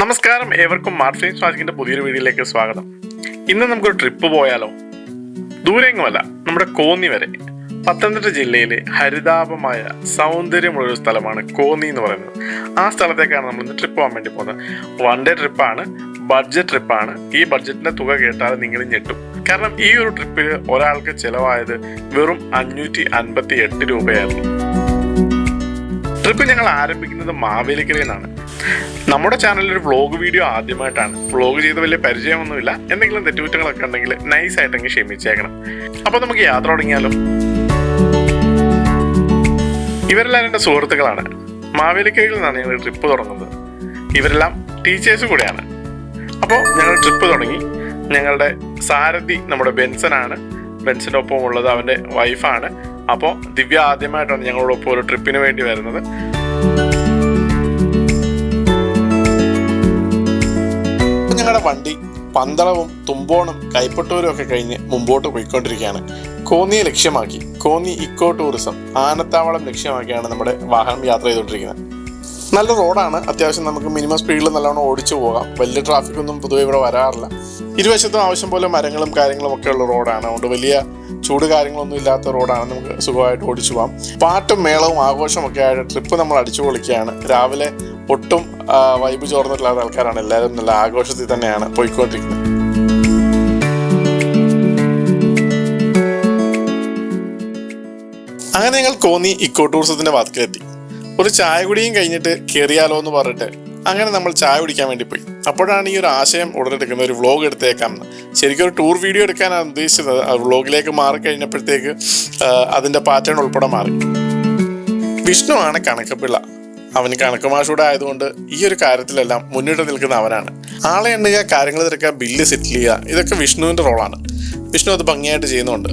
നമസ്കാരം, ഏവർക്കും mart flames വാച്ചിങ്ങിന്റെ പുതിയൊരു വീഡിയോയിലേക്ക് സ്വാഗതം. ഇന്ന് നമുക്കൊരു ട്രിപ്പ് പോയാലോ? ദൂരെങ്ങുമല്ല, നമ്മുടെ കോന്നി വരെ. പത്തനംതിട്ട ജില്ലയിലെ ഹരിതാപമായ സൗന്ദര്യമുള്ളൊരു സ്ഥലമാണ് കോന്നി എന്ന് പറയുന്നത്. ആ സ്ഥലത്തേക്കാണ് നമ്മൾ ഇന്ന് ട്രിപ്പ് പോകാൻ വേണ്ടി പോകുന്നത്. വൺ ഡേ ട്രിപ്പാണ്, ബഡ്ജറ്റ് ട്രിപ്പാണ്. ഈ ബഡ്ജറ്റിന്റെ തുക കേട്ടാൽ നിങ്ങൾ ഞെട്ടും. കാരണം ഈ ഒരു ട്രിപ്പിൽ ഒരാൾക്ക് ചിലവായത് വെറും 558 രൂപയായിരുന്നു. ട്രിപ്പ് ഞങ്ങൾ ആരംഭിക്കുന്നത് മാവേലിക്കരയിൽ നിന്നാണ്. നമ്മുടെ ചാനലിൽ ഒരു വ്ളോഗ് വീഡിയോ ആദ്യമായിട്ടാണ്. വ്ളോഗ് ചെയ്ത് വലിയ പരിചയമൊന്നുമില്ല. എന്തെങ്കിലും തെറ്റുകുറ്റങ്ങളൊക്കെ ഉണ്ടെങ്കിൽ നൈസായിട്ടെങ്കിൽ ക്ഷമിച്ചേക്കണം. അപ്പോൾ നമുക്ക് യാത്ര തുടങ്ങിയാലോ? ഇവരെല്ലാം എൻ്റെ സുഹൃത്തുക്കളാണ്. മാവേലിക്കരയിൽ നിന്നാണ് ഞങ്ങൾ ട്രിപ്പ് തുടങ്ങുന്നത്. ഇവരെല്ലാം ടീച്ചേഴ്സ് കൂടെയാണ്. അപ്പോൾ ഞങ്ങൾ ട്രിപ്പ് തുടങ്ങി. ഞങ്ങളുടെ സാരഥി നമ്മുടെ ബെൻസനാണ്. ബെൻസിൻ്റെ ഒപ്പം ഉള്ളത് അവൻ്റെ വൈഫാണ്. അപ്പോൾ ദിവ്യ ആദ്യമായിട്ടാണ് ഞങ്ങളോടൊപ്പം ഒരു ട്രിപ്പിന് വേണ്ടി വരുന്നത്. ഞങ്ങളുടെ വണ്ടി പന്തളവും തുമ്പോണും കൈപ്പട്ടൂരും ഒക്കെ കഴിഞ്ഞ് മുമ്പോട്ട് പോയിക്കൊണ്ടിരിക്കുകയാണ്. കോന്നിയെ ലക്ഷ്യമാക്കി, കോന്നി ഇക്കോ ടൂറിസം ആനത്താവളം ലക്ഷ്യമാക്കിയാണ് നമ്മുടെ വാഹനം യാത്ര ചെയ്തുകൊണ്ടിരിക്കുന്നത്. നല്ല റോഡാണ്. അത്യാവശ്യം നമുക്ക് മിനിമം സ്പീഡിൽ നല്ലോണം ഓടിച്ചു പോകാം. വലിയ ട്രാഫിക് ഒന്നും പൊതുവെ ഇവിടെ വരാറില്ല. ഇരുവശത്തും ആവശ്യം പോലെ മരങ്ങളും കാര്യങ്ങളും ഒക്കെ ഉള്ള റോഡാണ്. അതുകൊണ്ട് വലിയ ചൂട് കാര്യങ്ങളൊന്നും ഇല്ലാത്ത റോഡാണ്. നമുക്ക് സുഖമായിട്ട് ഓടിച്ചു പോകാം. പാട്ടും മേളവും ആഘോഷവും ഒക്കെ ആയിട്ട് ട്രിപ്പ് നമ്മൾ അടിച്ചു പൊളിക്കുകയാണ്. രാവിലെ ഒട്ടും വൈബ് ചോർന്നിട്ടില്ലാത്ത ആൾക്കാരാണ്. എല്ലാവരും നല്ല ആഘോഷത്തിൽ തന്നെയാണ് പോയിക്കൊണ്ടിരിക്കുന്നത്. അങ്ങനെ ഞങ്ങൾ കോന്നി ഇക്കോ ടൂറിസത്തിന്റെ വാതിക്കലെത്തി. ഒരു ചായ കുടിയും കഴിഞ്ഞിട്ട് കയറിയാലോ എന്ന് പറഞ്ഞിട്ട് അങ്ങനെ നമ്മൾ ചായ കുടിക്കാൻ വേണ്ടി പോയി. അപ്പോഴാണ് ഈ ഒരു ആശയം ഉടലെടുക്കുന്നത്, ഒരു വ്ളോഗ് എടുത്തേക്കാമെന്ന്. ശരിക്കും ഒരു ടൂർ വീഡിയോ എടുക്കാനാണ് ഉദ്ദേശിച്ചത്. വ്ളോഗിലേക്ക് മാറിക്കഴിഞ്ഞപ്പോഴത്തേക്ക് അതിൻ്റെ പാറ്റേൺ ഉൾപ്പെടെ മാറി. വിഷ്ണു ആണ് കണക്കപ്പിള്ള. അവന് കണക്ക് മാഷൂടെ ആയതുകൊണ്ട് ഈ ഒരു കാര്യത്തിലെല്ലാം മുന്നിട്ട് നിൽക്കുന്ന അവനാണ്. ആളെ എണ്ണുക, കാര്യങ്ങൾ തിരക്കുക, ബില്ല് സെറ്റിൽ ചെയ്യുക, ഇതൊക്കെ വിഷ്ണുവിൻ്റെ റോളാണ്. വിഷ്ണു അത് ഭംഗിയായിട്ട് ചെയ്യുന്നുണ്ട്.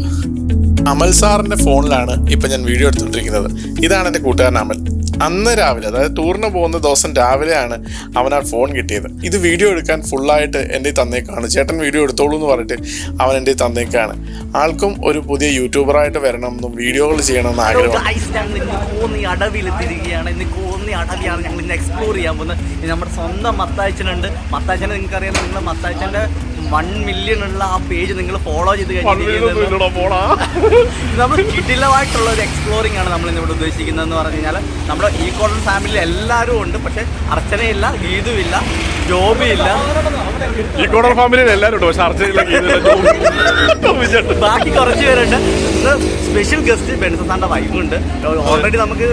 അമൽ സാറിൻ്റെ ഫോണിലാണ് ഇപ്പം ഞാൻ വീഡിയോ എടുത്തുകൊണ്ടിരിക്കുന്നത്. ഇതാണ് എൻ്റെ കൂട്ടുകാരൻ അമൽ. അന്ന് രാവിലെ, അതായത് ടൂറിന് പോകുന്ന ദിവസം രാവിലെയാണ് അവൻ ആ ഫോൺ കിട്ടിയത്. ഇത് വീഡിയോ എടുക്കാൻ ഫുള്ളായിട്ട് എൻ്റെ തന്നേക്കാണ്. ചേട്ടൻ വീഡിയോ എടുത്തോളൂ എന്ന് പറഞ്ഞിട്ട് അവൻ എൻ്റെ തന്നേക്കാണ്. ആൾക്കും ഒരു പുതിയ യൂട്യൂബറായിട്ട് വരണമെന്നും വീഡിയോകൾ ചെയ്യണമെന്ന് ആഗ്രഹം. കോന്നി അടവിലെത്തിരിക്കുകയാണ്. ഇന്ന് കോന്നി അടവിയാണ് ഞങ്ങൾ ഇന്ന് എക്സ്പ്ലോർ ചെയ്യാൻ പോകുന്നത്. നമ്മുടെ സ്വന്തം മത്താച്ചനുണ്ട്. മത്താച്ചനെ നിങ്ങൾക്കറിയാം. നിങ്ങൾ മത്താച്ചൻ്റെ 1 million ഉള്ള ആ പേജ് നിങ്ങൾ ഫോളോ ചെയ്ത് നമ്മൾ കിടിലമായിട്ടുള്ള ഒരു എക്സ്പ്ലോറിംഗ് ആണ് നമ്മൾ ഇന്നിവിടെ ഉദ്ദേശിക്കുന്നതെന്ന് പറഞ്ഞു കഴിഞ്ഞാൽ നമ്മുടെ ഈ കോട്ടൺ ഫാമിലി എല്ലാവരും ഉണ്ട്. പക്ഷെ അർച്ചനയില്ല, ഗീതുവില്ല, ജോബിയില്ല. ഈ കോട്ടൺ ഫാമിലിയിൽ എല്ലാവരും ഉണ്ട്, പക്ഷെ അർച്ചനയില്ല, ബാക്കി കുറച്ച് പേരുണ്ട്. ഇന്ന് സ്പെഷ്യൽ ഗസ്റ്റ് ബെൻസാറിന്റെ വൈഫുണ്ട്. ഓൾറെഡി നമുക്ക്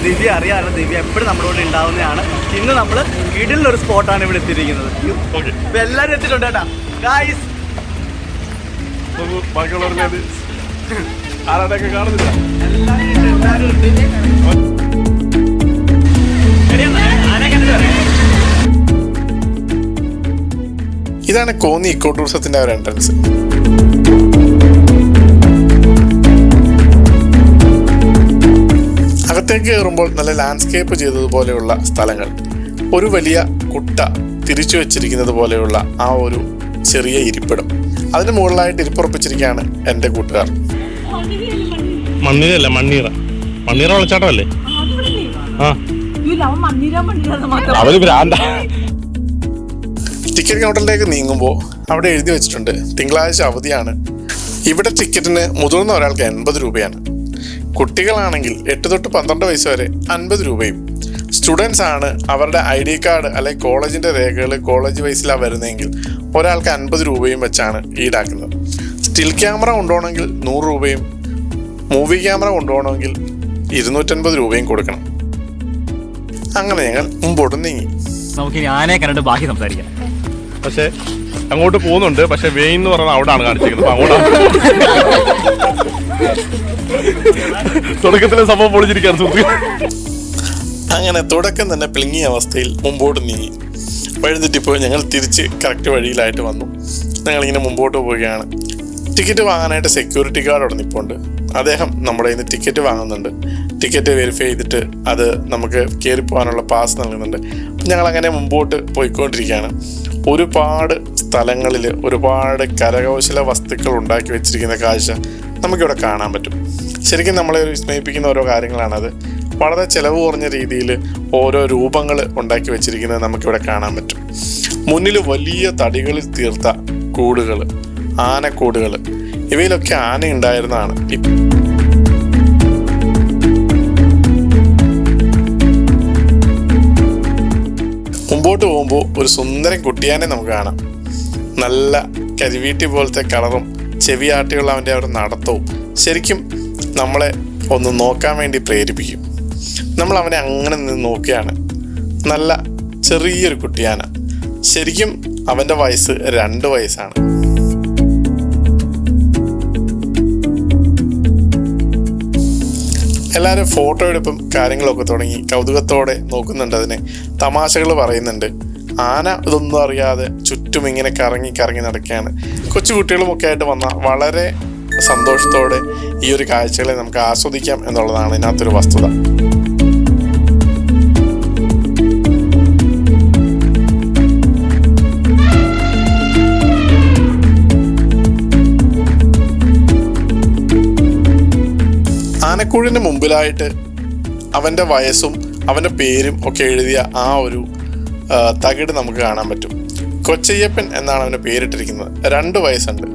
ദിവ്യ അറിയാമല്ലോ. ദിവ്യ എപ്പോഴും നമ്മുടെ കൂടെ ഉണ്ടാവുന്നതാണ്. ഇന്ന് നമ്മൾ കിടിലൊരു സ്പോട്ടാണ് ഇവിടെ എത്തിയിരിക്കുന്നത്. ഇപ്പൊ എല്ലാവരും എത്തിയിട്ടുണ്ട് കേട്ടാ ഗായ്സ്. ആരാധൊക്കെ കാണുന്നില്ല. ഇതാണ് കോന്നി ഇക്കോ ടൂറിസത്തിന്റെ ഒരു എൻട്രൻസ്. അകത്തേക്ക് കയറുമ്പോൾ നല്ല ലാൻഡ്സ്കേപ്പ് ചെയ്തതുപോലെയുള്ള സ്ഥലങ്ങൾ, ഒരു വലിയ കുട്ട തിരിച്ചു വെച്ചിരിക്കുന്നത് പോലെയുള്ള ആ ഒരു ചെറിയ ഇരിപ്പിടം, അതിന് മുകളിലായിട്ട് ഇരിപ്പുറപ്പിച്ചിരിക്കുകയാണ് എൻ്റെ കൂട്ടുകാർ. മണ്ണീരല്ല, മണ്ണീറ വെള്ളച്ചാട്ടമല്ലേ? അവര് ഭ്രാന്ത. ടിക്കറ്റ് കൗണ്ടറിലേക്ക് നീങ്ങുമ്പോൾ അവിടെ എഴുതി വെച്ചിട്ടുണ്ട് തിങ്കളാഴ്ച അവധിയാണ്. ഇവിടെ ടിക്കറ്റിന് മുതിർന്ന ഒരാൾക്ക് 80 രൂപയാണ്. കുട്ടികളാണെങ്കിൽ 8 തൊട്ട് 12 വയസ്സ് വരെ 50 രൂപയും. സ്റ്റുഡൻസ് ആണ്, അവരുടെ ID കാർഡ് അല്ലെങ്കിൽ കോളേജിൻ്റെ രേഖകൾ കോളേജ് വൈസിലാണ് വരുന്നതെങ്കിൽ ഒരാൾക്ക് 50 രൂപയും വെച്ചാണ് ഈടാക്കുന്നത്. സ്റ്റിൽ ക്യാമറ കൊണ്ടുപോകണമെങ്കിൽ 100 രൂപയും മൂവി ക്യാമറ കൊണ്ടുപോകണമെങ്കിൽ 250 രൂപയും കൊടുക്കണം. അങ്ങനെ ഞങ്ങൾ മുമ്പോട്ട് നീങ്ങി. നമുക്ക് ഞാനേ കണ്ടിട്ട് ബാക്കി സംസാരിക്കാം. പക്ഷെ അങ്ങോട്ട് പോകുന്നുണ്ട്. പക്ഷെ വെയിൻ എന്ന് പറഞ്ഞാൽ അവിടാണ് കാണിച്ചിരിക്കുന്നത്. അങ്ങോട്ടാണ് തുടക്കത്തിലെ സംഭവം പൊളിച്ചിരിക്കാൻ സുഹൃത്തുക്കൾ. അങ്ങനെ തുടക്കം തന്നെ പിളുങ്ങിയ അവസ്ഥയിൽ മുമ്പോട്ട് നീങ്ങി. വഴിതെറ്റിപ്പോയി ഞങ്ങൾ തിരിച്ച് കറക്റ്റ് വഴിയിലായിട്ട് വന്നു. ഞങ്ങളിങ്ങനെ മുമ്പോട്ട് പോവുകയാണ്. ടിക്കറ്റ് വാങ്ങാനായിട്ട് സെക്യൂരിറ്റി ഗാർഡ് അവിടെ നിൽപ്പുണ്ട്. അദ്ദേഹം നമ്മുടെ കയ്യിൽ നിന്ന് ടിക്കറ്റ് വാങ്ങുന്നുണ്ട്. ടിക്കറ്റ് വെരിഫൈ ചെയ്തിട്ട് അത് നമുക്ക് കയറിപ്പോകാനുള്ള പാസ് നൽകുന്നുണ്ട്. ഞങ്ങളങ്ങനെ മുമ്പോട്ട് പോയിക്കൊണ്ടിരിക്കുകയാണ്. ഒരുപാട് സ്ഥലങ്ങളിൽ ഒരുപാട് കരകൗശല വസ്തുക്കൾ ഉണ്ടാക്കി വെച്ചിരിക്കുന്ന കാഴ്ച നമുക്കിവിടെ കാണാൻ പറ്റും. ശരിക്കും നമ്മളെ ഒരു വിസ്മയിപ്പിക്കുന്ന ഓരോ കാര്യങ്ങളാണത്. വളരെ ചിലവ് കുറഞ്ഞ രീതിയിൽ ഓരോ രൂപങ്ങൾ ഉണ്ടാക്കി വെച്ചിരിക്കുന്നത് നമുക്കിവിടെ കാണാൻ പറ്റും. മുന്നിൽ വലിയ തടികളിൽ തീർത്ത കൂടുകൾ, ആനക്കൂടുകൾ, ഇവയിലൊക്കെ ആന ഉണ്ടായിരുന്നതാണ്. മുമ്പോട്ട് പോകുമ്പോൾ ഒരു സുന്ദരൻ കുട്ടിയാനെ നമുക്ക് കാണാം. നല്ല കരിവീട്ടി പോലത്തെ കളറും ചെവിയാട്ടിയുള്ള അവൻ്റെ ഒരു നടത്തവും ശരിക്കും നമ്മളെ ഒന്ന് നോക്കാൻ വേണ്ടി പ്രേരിപ്പിക്കും. നമ്മൾ അവനെ അങ്ങനെ നിന്ന് നോക്കുകയാണ്. നല്ല ചെറിയൊരു കുട്ടിയാന. ശരിക്കും അവൻ്റെ വയസ്സ് 2 വയസ്സാണ്. എല്ലാവരും ഫോട്ടോ എടുപ്പും കാര്യങ്ങളൊക്കെ തുടങ്ങി കൗതുകത്തോടെ നോക്കുന്നുണ്ട്. അതിനെ തമാശകൾ പറയുന്നുണ്ട്. ആന ഇതൊന്നും അറിയാതെ ചുറ്റും ഇങ്ങനെ കറങ്ങി കറങ്ങി നടക്കുകയാണ്. കൊച്ചുകുട്ടികളുമൊക്കെ ആയിട്ട് വന്ന വളരെ സന്തോഷത്തോടെ ഈ ഒരു കാഴ്ചകളെ നമുക്ക് ആസ്വദിക്കാം എന്നുള്ളതാണ് ഇതിനകത്തൊരു വസ്തുത. ആനക്കൂടിന് മുമ്പിലായിട്ട് അവൻ്റെ വയസ്സും അവൻ്റെ പേരും ഒക്കെ എഴുതിയ ആ ഒരു തകിട് നമുക്ക് കാണാൻ പറ്റും. കൊച്ചയ്യപ്പൻ എന്നാണ് അവന് പേരിട്ടിരിക്കുന്നത്. 2 വയസ്സുണ്ട്.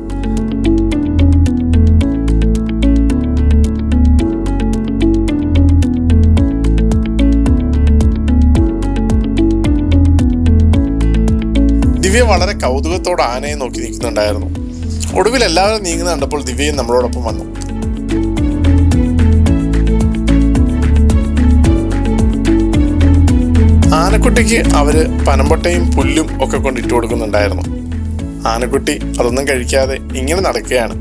ദിവ്യ വളരെ കൗതുകത്തോടെ ആനയെ നോക്കി നിൽക്കുന്നുണ്ടായിരുന്നു. ഒടുവിൽ എല്ലാവരും നീങ്ങുന്ന കണ്ടപ്പോൾ ദിവ്യയും നമ്മളോടൊപ്പം വന്നു. ആനക്കുട്ടിക്ക് അവര് പനമ്പട്ടയും പുല്ലും ഒക്കെ കൊണ്ട് ഇട്ട് കൊടുക്കുന്നുണ്ടായിരുന്നു. ആനക്കുട്ടി അതൊന്നും കഴിക്കാതെ ഇങ്ങനെ നടക്കുകയാണ്.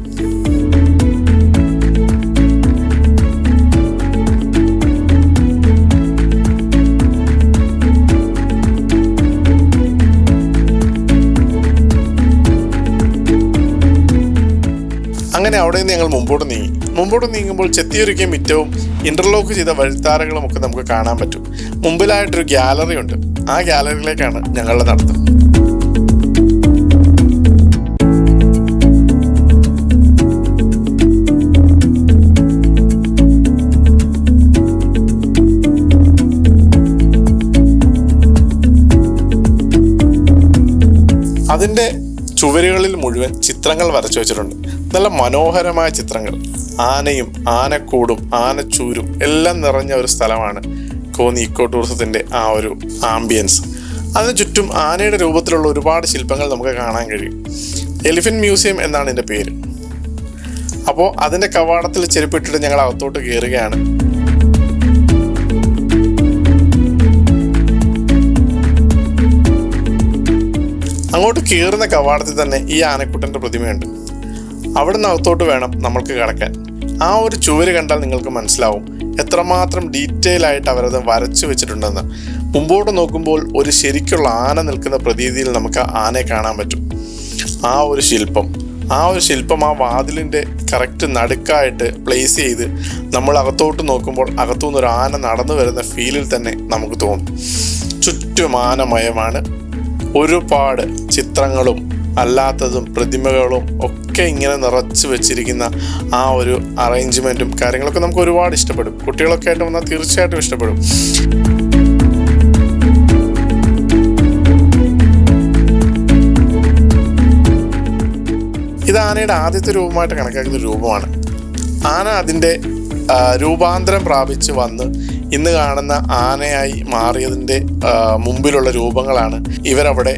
അങ്ങനെ അവിടെ നിന്ന് ഞങ്ങൾ മുമ്പോട്ട് നീങ്ങുമ്പോൾ ചെത്തിയൊരുക്കിയ മിറ്റവും ഇന്റർലോക്ക് ചെയ്ത വഴിത്താരകളും ഒക്കെ നമുക്ക് കാണാൻ പറ്റും. മുമ്പിലായിട്ടൊരു ഗാലറി ഉണ്ട്. ആ ഗാലറിയിലേക്കാണ് ഞങ്ങളുടെ നടത്തം. അതിൻ്റെ ചുവരുകളിൽ മുഴുവൻ ചിത്രങ്ങൾ വരച്ചു വെച്ചിട്ടുണ്ട്. നല്ല മനോഹരമായ ചിത്രങ്ങൾ. ആനയും ആനക്കൂടും ആനച്ചൂരും എല്ലാം നിറഞ്ഞ ഒരു സ്ഥലമാണ് കോന്നി ഇക്കോ ടൂറിസത്തിൻ്റെ ആ ഒരു ആംബിയൻസ്. അതിന് ചുറ്റും ആനയുടെ രൂപത്തിലുള്ള ഒരുപാട് ശില്പങ്ങൾ നമുക്ക് കാണാൻ കഴിയും. എലിഫന്റ് മ്യൂസിയം എന്നാണ് ഇതിൻ്റെ പേര്. അപ്പോൾ അതിൻ്റെ കവാടത്തിൽ ചെരുപ്പിട്ടിട്ട് ഞങ്ങൾ അകത്തോട്ട് കയറുകയാണ്. അങ്ങോട്ട് കയറുന്ന കവാടത്തിൽ തന്നെ ഈ ആനക്കുട്ടൻ്റെ പ്രതിമയുണ്ട്. അവിടെ നിന്ന് അകത്തോട്ട് വേണം നമ്മൾക്ക് കിടക്കാൻ. ആ ഒരു ചുവര് കണ്ടാൽ നിങ്ങൾക്ക് മനസ്സിലാവും എത്രമാത്രം ഡീറ്റെയിൽ ആയിട്ട് അവരത് വരച്ചു വെച്ചിട്ടുണ്ടെന്ന്. മുമ്പോട്ട് നോക്കുമ്പോൾ ഒരു ശരിക്കുള്ള ആന നിൽക്കുന്ന പ്രതീതിയിൽ നമുക്ക് ആനയെ കാണാൻ പറ്റും. ആ ഒരു ശില്പം ആ വാതിലിൻ്റെ കറക്റ്റ് നടുക്കായിട്ട് പ്ലേസ് ചെയ്ത് നമ്മൾ അകത്തോട്ട് നോക്കുമ്പോൾ അകത്തുനിന്ന് ഒരു ആന നടന്നു വരുന്ന ഫീലിൽ തന്നെ നമുക്ക് തോന്നും. ചുറ്റും ആനമയമാണ്. ഒരുപാട് ചിത്രങ്ങളും അല്ലാത്തതും പ്രതിമകളും ഒക്കെ ഇങ്ങനെ നിറച്ച് വെച്ചിരിക്കുന്ന ആ ഒരു അറേഞ്ച്മെൻറ്റും കാര്യങ്ങളൊക്കെ നമുക്ക് ഒരുപാട് ഇഷ്ടപ്പെടും. കുട്ടികളൊക്കെ ആയിട്ട് വന്നാൽ തീർച്ചയായിട്ടും ഇഷ്ടപ്പെടും. ഇത് ആനയുടെ ആദ്യത്തെ രൂപമായിട്ട് കണക്കാക്കുന്ന രൂപമാണ്. ആന അതിൻ്റെ രൂപാന്തരം പ്രാപിച്ച് വന്ന് ഇന്ന് കാണുന്ന ആനയായി മാറിയതിൻ്റെ മുമ്പിലുള്ള രൂപങ്ങളാണ് ഇവരവിടെ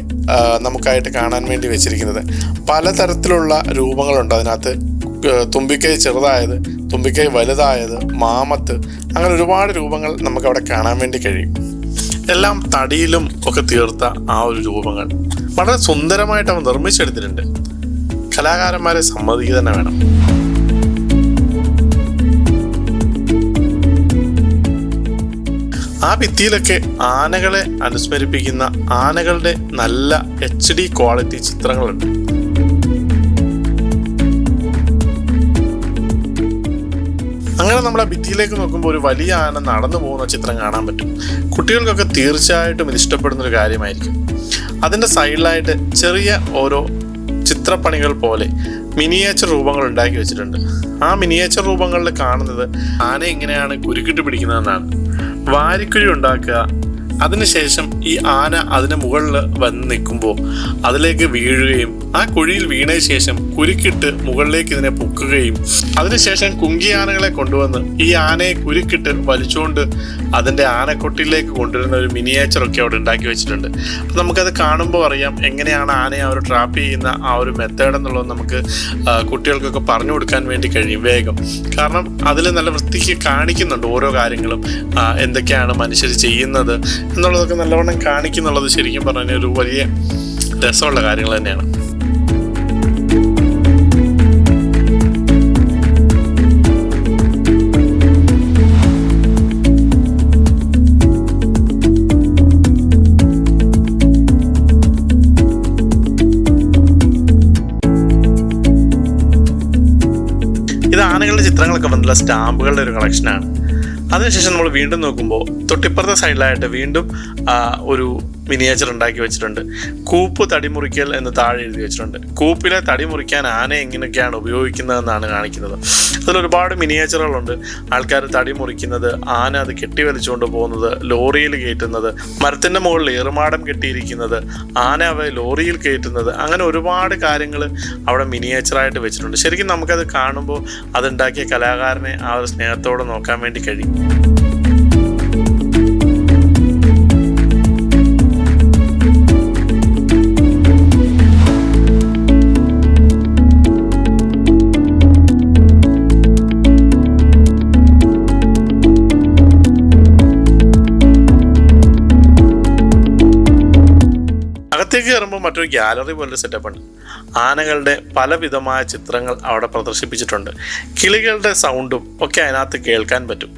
നമുക്കായിട്ട് കാണാൻ വേണ്ടി വെച്ചിരിക്കുന്നത്. പലതരത്തിലുള്ള രൂപങ്ങളുണ്ട് അതിനകത്ത്. തുമ്പിക്കൈ ചെറുതായത്, തുമ്പിക്കൈ വലുതായത്, മാമത്ത്, അങ്ങനെ ഒരുപാട് രൂപങ്ങൾ നമുക്കവിടെ കാണാൻ വേണ്ടി കഴിയും. എല്ലാം തടിയിലും ഒക്കെ തീർത്ത ആ ഒരു രൂപങ്ങൾ വളരെ സുന്ദരമായിട്ട് അവ നിർമ്മിച്ചെടുത്തിട്ടുണ്ട്. കലാകാരന്മാരെ സമ്മതിക്കുക തന്നെ വേണം. ആ ഭിത്തിയിലൊക്കെ ആനകളെ അനുസ്മരിപ്പിക്കുന്ന ആനകളുടെ നല്ല HD ക്വാളിറ്റി ചിത്രങ്ങളുണ്ട്. അങ്ങനെ നമ്മൾ ആ ഭിത്തിയിലേക്ക് നോക്കുമ്പോൾ ഒരു വലിയ ആന നടന്നു പോകുന്ന ചിത്രം കാണാൻ പറ്റും. കുട്ടികൾക്കൊക്കെ തീർച്ചയായിട്ടും ഇത് ഇഷ്ടപ്പെടുന്നൊരു കാര്യമായിരിക്കും. അതിൻ്റെ സൈഡിലായിട്ട് ചെറിയ ഓരോ ചിത്രപ്പണികൾ പോലെ മിനിയേച്ചർ രൂപങ്ങൾ ഉണ്ടാക്കി വെച്ചിട്ടുണ്ട്. ആ മിനിയേച്ചർ രൂപങ്ങളിൽ കാണുന്നത് ആന എങ്ങനെയാണ് കുരുക്കിട്ട് പിടിക്കുന്നതെന്നാണ്. വാരിക്കുഴി ഉണ്ടാക്കുക, അതിനുശേഷം ഈ ആന അതിന് മുകളിൽ വന്ന് നിൽക്കുമ്പോൾ അതിലേക്ക് വീഴുകയും ആ കുഴിയിൽ വീണതിന് ശേഷം കുരുക്കിട്ട് മുകളിലേക്ക് ഇതിനെ പൊക്കുകയും അതിനുശേഷം കുങ്കി ആനകളെ കൊണ്ടുവന്ന് ഈ ആനയെ കുരുക്കിട്ട് വലിച്ചുകൊണ്ട് അതിൻ്റെ ആനക്കൊട്ടിലേക്ക് കൊണ്ടുവരുന്ന ഒരു മിനിയേച്ചറൊക്കെ അവിടെ ഉണ്ടാക്കി വെച്ചിട്ടുണ്ട്. അപ്പം നമുക്കത് കാണുമ്പോൾ അറിയാം എങ്ങനെയാണ് ആനയെ അവർ ട്രാപ്പ് ചെയ്യുന്ന ആ ഒരു മെത്തേഡ് എന്നുള്ളത് നമുക്ക് കുട്ടികൾക്കൊക്കെ പറഞ്ഞു കൊടുക്കാൻ വേണ്ടി കഴിയും വേഗം. കാരണം അതിൽ നല്ല വൃത്തിക്ക് കാണിക്കുന്നുണ്ട് ഓരോ കാര്യങ്ങളും, എന്തൊക്കെയാണ് മനുഷ്യർ ചെയ്യുന്നത് എന്നുള്ളതൊക്കെ നല്ലവണ്ണം കാണിക്കുന്നുള്ളത് ശരിക്കും പറഞ്ഞാൽ ഒരു വലിയ രസമുള്ള കാര്യങ്ങൾ തന്നെയാണ്. ഇത് ആനകളുടെ ചിത്രങ്ങളൊക്കെ വന്നുള്ള സ്റ്റാമ്പുകളുടെ ഒരു കളക്ഷനാണ്. അതിനുശേഷം നമ്മൾ വീണ്ടും നോക്കുമ്പോൾ തൊട്ടിപ്പുറത്തെ സൈഡിലായിട്ട് വീണ്ടും ഒരു മിനിയേച്ചർ ഉണ്ടാക്കി വെച്ചിട്ടുണ്ട്. കൂപ്പ് തടി മുറിക്കൽ എന്ന് താഴെ എഴുതി വെച്ചിട്ടുണ്ട്. കൂപ്പിലെ തടി മുറിക്കാൻ ആന എങ്ങനെയൊക്കെയാണ് ഉപയോഗിക്കുന്നതെന്നാണ് കാണിക്കുന്നത്. അതിലൊരുപാട് മിനിയേച്ചറുകളുണ്ട്. ആൾക്കാർ തടി മുറിക്കുന്നത്, ആന അത് കെട്ടിവലിച്ചുകൊണ്ട് പോകുന്നത്, ലോറിയിൽ കയറ്റുന്നത്, മരത്തിൻ്റെ മുകളിൽ ഏറുമാടം കെട്ടിയിരിക്കുന്നത്, ആന അവ ലോറിയിൽ കയറ്റുന്നത്, അങ്ങനെ ഒരുപാട് കാര്യങ്ങൾ അവിടെ മിനിയേച്ചറായിട്ട് വെച്ചിട്ടുണ്ട്. ശരിക്കും നമുക്കത് കാണുമ്പോൾ അതുണ്ടാക്കിയ കലാകാരനെ ആ ഒരു സ്നേഹത്തോടെ നോക്കാൻ വേണ്ടി കഴിയും. അകത്തേക്ക് കയറുമ്പോൾ മറ്റൊരു ഗ്യാലറി പോലൊരു സെറ്റപ്പാണ്. ആനകളുടെ പലവിധമായ ചിത്രങ്ങൾ അവിടെ പ്രദർശിപ്പിച്ചിട്ടുണ്ട്. കിളികളുടെ സൗണ്ടും ഒക്കെ അതിനകത്ത് കേൾക്കാൻ പറ്റും.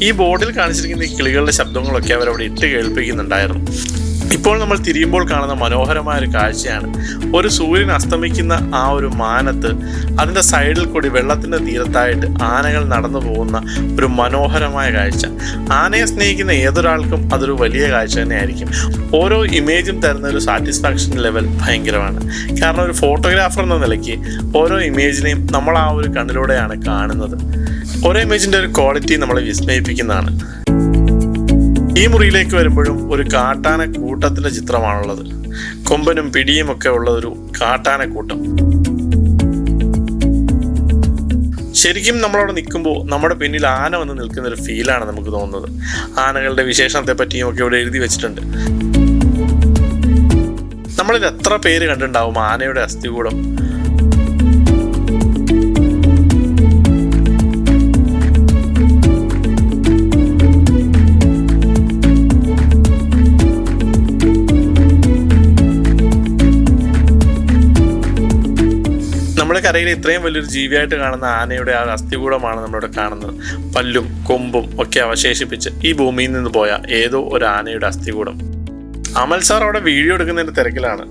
ഈ ബോർഡിൽ കാണിച്ചിരിക്കുന്ന ഈ കിളികളുടെ ശബ്ദങ്ങളൊക്കെ അവരവിടെ ഇട്ട് കേൾപ്പിക്കുന്നുണ്ടായിരുന്നു. ഇപ്പോൾ നമ്മൾ തിരിയുമ്പോൾ കാണുന്ന മനോഹരമായ ഒരു കാഴ്ചയാണ്. ഒരു സൂര്യൻ അസ്തമിക്കുന്ന ആ ഒരു മാനത്ത് അതിൻ്റെ സൈഡിൽ കൂടി വെള്ളത്തിൻ്റെ തീരത്തായിട്ട് ആനകൾ നടന്നു പോകുന്ന ഒരു മനോഹരമായ കാഴ്ച. ആനയെ സ്നേഹിക്കുന്ന ഏതൊരാൾക്കും അതൊരു വലിയ കാഴ്ച തന്നെയായിരിക്കും. ഓരോ ഇമേജും തരുന്ന ഒരു സാറ്റിസ്ഫാക്ഷൻ ലെവൽ ഭയങ്കരമാണ്. കാരണം ഒരു ഫോട്ടോഗ്രാഫർ എന്ന നിലയ്ക്ക് ഓരോ ഇമേജിനെയും നമ്മൾ ആ ഒരു കണ്ണിലൂടെയാണ് കാണുന്നത്. ഓരോ ഇമേജിൻ്റെ ഒരു ക്വാളിറ്റി നമ്മളെ വിസ്മയിപ്പിക്കുന്നതാണ്. ഈ മുറിയിലേക്ക് വരുമ്പോഴും ഒരു കാട്ടാന കൂട്ടത്തിൻ്റെ ചിത്രമാണുള്ളത്. കൊമ്പനും പിടിയും ഒക്കെ ഉള്ള ഒരു കാട്ടാന കൂട്ടം. ശരിക്കും നമ്മളവിടെ നിൽക്കുമ്പോൾ നമ്മുടെ പിന്നിൽ ആന വന്ന് നിൽക്കുന്ന ഒരു ഫീലാണ് നമുക്ക് തോന്നുന്നത്. ആനകളുടെ വിശേഷണത്തെ പറ്റിയും ഒക്കെ ഇവിടെ എഴുതി വെച്ചിട്ടുണ്ട്. നമ്മളിൽ എത്ര പേര് കണ്ടിട്ടുണ്ടാവും ആനയുടെ അസ്ഥികൂടം? നമ്മുടെ കരയിൽ ഇത്രയും വലിയൊരു ജീവിയായിട്ട് കാണുന്ന ആനയുടെ ആ അസ്ഥികൂടമാണ് നമ്മളിവിടെ കാണുന്നത്. പല്ലും കൊമ്പും ഒക്കെ അവശേഷിപ്പിച്ച് ഈ ഭൂമിയിൽ നിന്ന് പോയ ഏതോ ഒരു ആനയുടെ അസ്ഥികൂടം. അമൽ സാർ അവിടെ വീഡിയോ എടുക്കുന്നതിൻ്റെ തിരക്കിലാണ്.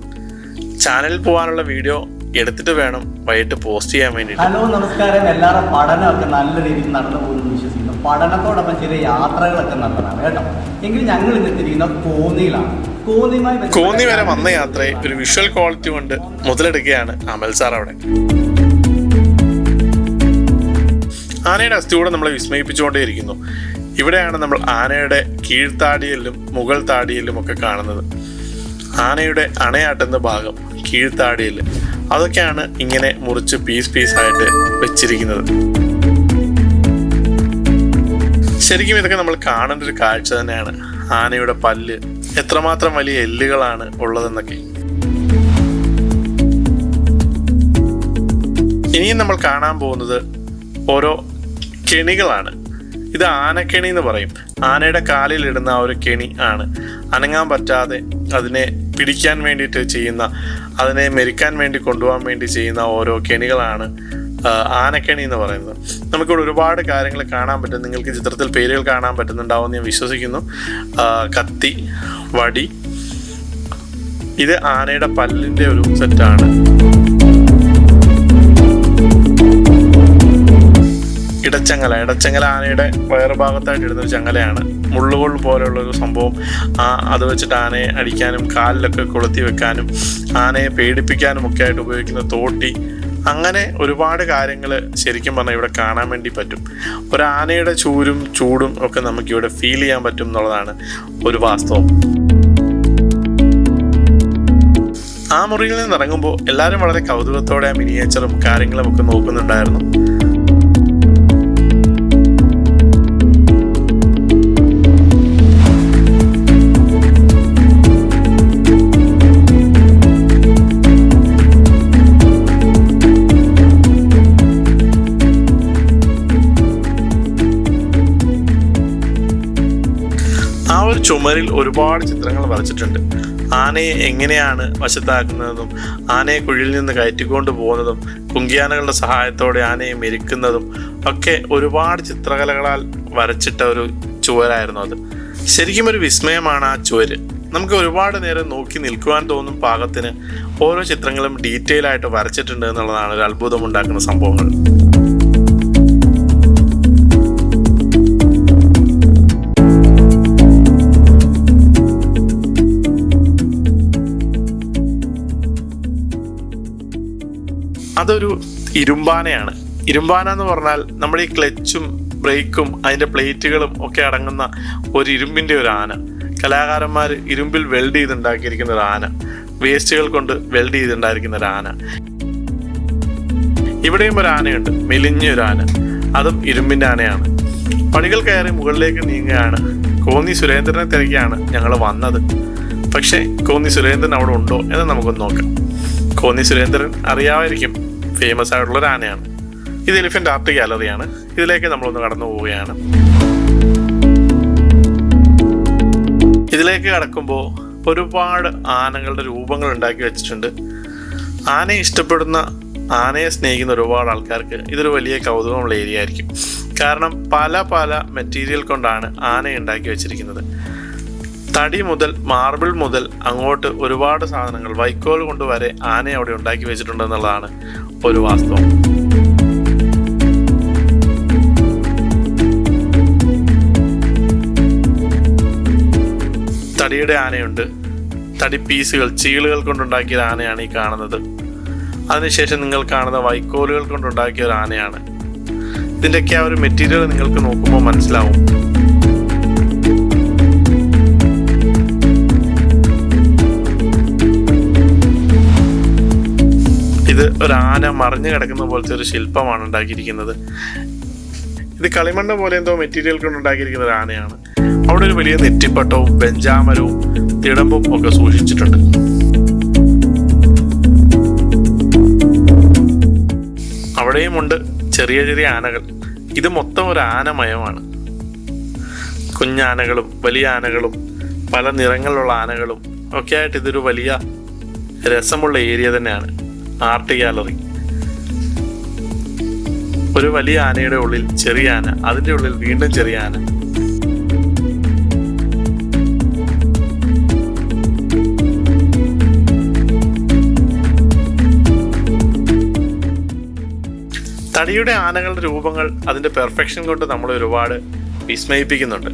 ചാനലിൽ പോകാനുള്ള വീഡിയോ എടുത്തിട്ട് വേണം വൈകിട്ട് പോസ്റ്റ് ചെയ്യാൻ വേണ്ടിയിട്ട്. ഹലോ, നമസ്കാരം. എല്ലാവരും പഠനമൊക്കെ നല്ല രീതിയിൽ നടന്നു പോകുന്നു വിശ്വസിക്കുന്നു. പഠനത്തോടൊപ്പം ചെറിയ യാത്രകളൊക്കെ നടത്തണം കേട്ടോ. എങ്കിൽ ഞങ്ങൾ ഇന്നെത്തിയിരിക്കുന്ന കോന്നിയിലാണ്. കോന്നി വരെ വന്ന യാത്രയെ ഒരു വിഷ്വൽ ക്വാളിറ്റി കൊണ്ട് മുതലെടുക്കുകയാണ് അമൽ സാർ അവിടെ. ആനയുടെ അസ്ഥികൂടം നമ്മളെ വിസ്മയിപ്പിച്ചുകൊണ്ടേയിരിക്കുന്നു. ഇവിടെയാണ് നമ്മൾ ആനയുടെ കീഴ്ത്താടിയിലും മുകൾ താടിയിലും ഒക്കെ കാണുന്നത്. ആനയുടെ അണയാട്ടുന്ന ഭാഗം കീഴ്ത്താടിയിൽ, അതൊക്കെയാണ് ഇങ്ങനെ മുറിച്ച് പീസായിട്ട് വെച്ചിരിക്കുന്നത്. ശരിക്കും ഇതൊക്കെ നമ്മൾ കാണേണ്ട ഒരു കാഴ്ച തന്നെയാണ്. ആനയുടെ പല്ല്, എത്രമാത്രം വലിയ എല്ലുകളാണ് ഉള്ളതെന്നൊക്കെ. ഇനിയും നമ്മൾ കാണാൻ പോകുന്നത് ഓരോ കെണികളാണ്. ഇത് ആനക്കെണി എന്ന് പറയും. ആനയുടെ കാലിൽ ഇടുന്ന ആ ഒരു കെണി ആണ്. അനങ്ങാൻ പറ്റാതെ അതിനെ പിടിക്കാൻ വേണ്ടിയിട്ട് ചെയ്യുന്ന, അതിനെ മെരിക്കാൻ വേണ്ടി കൊണ്ടുപോകാൻ വേണ്ടി ചെയ്യുന്ന ഓരോ കെണികളാണ് ആനക്കെണി എന്ന് പറയുന്നത്. നമുക്കിവിടെ ഒരുപാട് കാര്യങ്ങൾ കാണാൻ പറ്റും. നിങ്ങൾക്ക് ചിത്രത്തിൽ പേരുകൾ കാണാൻ പറ്റുന്നുണ്ടാവുമെന്ന് ഞാൻ വിശ്വസിക്കുന്നു. കത്തി, വടി, ഇത് ആനയുടെ പല്ലിൻ്റെ ഒരു സെറ്റാണ്. ഇടച്ചങ്ങല ആനയുടെ വയറുഭാഗത്തായിട്ട് ഇടുന്നൊരു ചങ്ങലയാണ്. മുള്ളുകൾ പോലെയുള്ളൊരു സംഭവം, അത് വെച്ചിട്ട് ആനയെ അടിക്കാനും കാലിലൊക്കെ കൊളുത്തി വെക്കാനും ആനയെ പേടിപ്പിക്കാനും ഒക്കെ ആയിട്ട് ഉപയോഗിക്കുന്ന തോട്ടി, അങ്ങനെ ഒരുപാട് കാര്യങ്ങൾ ശരിക്കും പറഞ്ഞാൽ ഇവിടെ കാണാൻ വേണ്ടി പറ്റും. ഒരു ആനയുടെ ചൂടും ഒക്കെ നമുക്കിവിടെ ഫീൽ ചെയ്യാൻ പറ്റും എന്നുള്ളതാണ് ഒരു വാസ്തവം. ആ മുറിയിൽ നിന്ന് ഇറങ്ങുമ്പോൾ എല്ലാവരും വളരെ കൗതുകത്തോടെ ആ മിനിയേച്ചറും കാര്യങ്ങളും ഒക്കെ നോക്കുന്നുണ്ടായിരുന്നു. ആ ഒരു ചുമരിൽ ഒരുപാട് ചിത്രങ്ങൾ വരച്ചിട്ടുണ്ട്. ആനയെ എങ്ങനെയാണ് വശത്താക്കുന്നതും ആനയെ കുഴിയിൽ നിന്ന് കയറ്റിക്കൊണ്ട് പോകുന്നതും കുങ്കിയാനകളുടെ സഹായത്തോടെ ആനയെ മെരുക്കുന്നതും ഒക്കെ ഒരുപാട് ചിത്രകലകളാൽ വരച്ചിട്ട ഒരു ചുവരായിരുന്നു അത്. ശരിക്കും ഒരു വിസ്മയമാണ് ആ ചുവര്. നമുക്ക് ഒരുപാട് നേരം നോക്കി നിൽക്കുവാൻ തോന്നും പാകത്തിന് ഓരോ ചിത്രങ്ങളും ഡീറ്റെയിൽ ആയിട്ട് വരച്ചിട്ടുണ്ട് എന്നുള്ളതാണ് ഒരു അത്ഭുതമുണ്ടാക്കുന്ന സംഭവങ്ങൾ. അതൊരു ഇരുമ്പാനയാണ്. ഇരുമ്പാന എന്ന് പറഞ്ഞാൽ നമ്മുടെ ഈ ക്ലച്ചും ബ്രേക്കും അതിൻ്റെ പ്ലേറ്റുകളും ഒക്കെ അടങ്ങുന്ന ഒരു ഇരുമ്പിൻ്റെ ഒരു ആന. കലാകാരന്മാർ ഇരുമ്പിൽ വെൽഡ് ചെയ്തുണ്ടാക്കിയിരിക്കുന്ന ഒരു ആന, വേസ്റ്റുകൾ കൊണ്ട് വെൽഡ് ചെയ്തുണ്ടായിരിക്കുന്ന ഒരു ആന. ഇവിടെയും ഒരു ആനയുണ്ട്, മെലിഞ്ഞൊരു ആന, അതും ഇരുമ്പിൻ്റെ ആനയാണ്. പടികൾ കയറി മുകളിലേക്ക് നീങ്ങുകയാണ്. കോന്നി സുരേന്ദ്രനെ തിരക്കിയാണ് ഞങ്ങൾ വന്നത്. പക്ഷേ കോന്നി സുരേന്ദ്രൻ അവിടെ ഉണ്ടോ എന്ന് നമുക്കൊന്ന് നോക്കാം. കോന്നി സുരേന്ദ്രൻ അറിയാമായിരിക്കും, ഫേമസ് ആയിട്ടുള്ളൊരു ആനയാണ്. ഇത് എലിഫന്റ് ആർട്ട് ഗാലറിയാണ്. ഇതിലേക്ക് നമ്മളൊന്ന് കടന്നു പോവുകയാണ്. ഇതിലേക്ക് കടക്കുമ്പോൾ ഒരുപാട് ആനകളുടെ രൂപങ്ങൾ ഉണ്ടാക്കി വെച്ചിട്ടുണ്ട്. ആനയെ ഇഷ്ടപ്പെടുന്ന, ആനയെ സ്നേഹിക്കുന്ന ഒരുപാട് ആൾക്കാർക്ക് ഇതൊരു വലിയ കൗതുകമുള്ള ഏരിയ ആയിരിക്കും. കാരണം പല പല മെറ്റീരിയൽ കൊണ്ടാണ് ആനയെ ഉണ്ടാക്കി വെച്ചിരിക്കുന്നത്. തടി മുതൽ മാർബിൾ മുതൽ അങ്ങോട്ട് ഒരുപാട് സാധനങ്ങൾ, വൈക്കോൽ കൊണ്ട് വരെ ആനയെ അവിടെ ഉണ്ടാക്കി വെച്ചിട്ടുണ്ടെന്നുള്ളതാണ് ഒരു വാസ്തവം. തടിയുടെ ആനയുണ്ട്, തടി പീസുകൾ, ചീളുകൾ കൊണ്ടുണ്ടാക്കിയ ആനയാണ് ഈ കാണുന്നത്. അതിനുശേഷം നിങ്ങൾ കാണുന്ന വൈക്കോലുകൾ കൊണ്ടുണ്ടാക്കിയ ഒരു ആനയാണ്. ഇതിൻ്റെയൊക്കെ ആ ഒരു മെറ്റീരിയൽ നിങ്ങൾക്ക് നോക്കുമ്പോൾ മനസ്സിലാവും. ഇത് ഒരു ആന മറിഞ്ഞു കിടക്കുന്ന പോലത്തെ ഒരു ശില്പമാണ് ഉണ്ടാക്കിയിരിക്കുന്നത്. ഇത് കളിമണ്ണ് പോലെ എന്തോ മെറ്റീരിയൽ കൊണ്ട് ഉണ്ടാക്കിയിരിക്കുന്ന ഒരു ആനയാണ്. അവിടെ ഒരു വലിയ നെറ്റിപ്പട്ടവും വെഞ്ചാമരവും തിടമ്പും ഒക്കെ സൂക്ഷിച്ചിട്ടുണ്ട്. അവിടെയും ഉണ്ട് ചെറിയ ചെറിയ ആനകൾ. ഇത് മൊത്തം ഒരു ആനമയമാണ്. കുഞ്ഞാനകളും വലിയ ആനകളും പല നിറങ്ങളിലുള്ള ആനകളും ഒക്കെ ആയിട്ട് ഇതൊരു വലിയ രസമുള്ള ഏരിയ തന്നെയാണ് ആർട്ട് ഗാലറി. ഒരു വലിയ ആനയുടെ ഉള്ളിൽ ചെറിയ ആന, അതിൻ്റെ ഉള്ളിൽ വീണ്ടും ചെറിയ ആന. തടിയുടെ ആനകളുടെ രൂപങ്ങൾ അതിൻ്റെ പെർഫെക്ഷൻ കൊണ്ട് നമ്മൾ ഒരുപാട് വിസ്മയിപ്പിക്കുന്നുണ്ട്.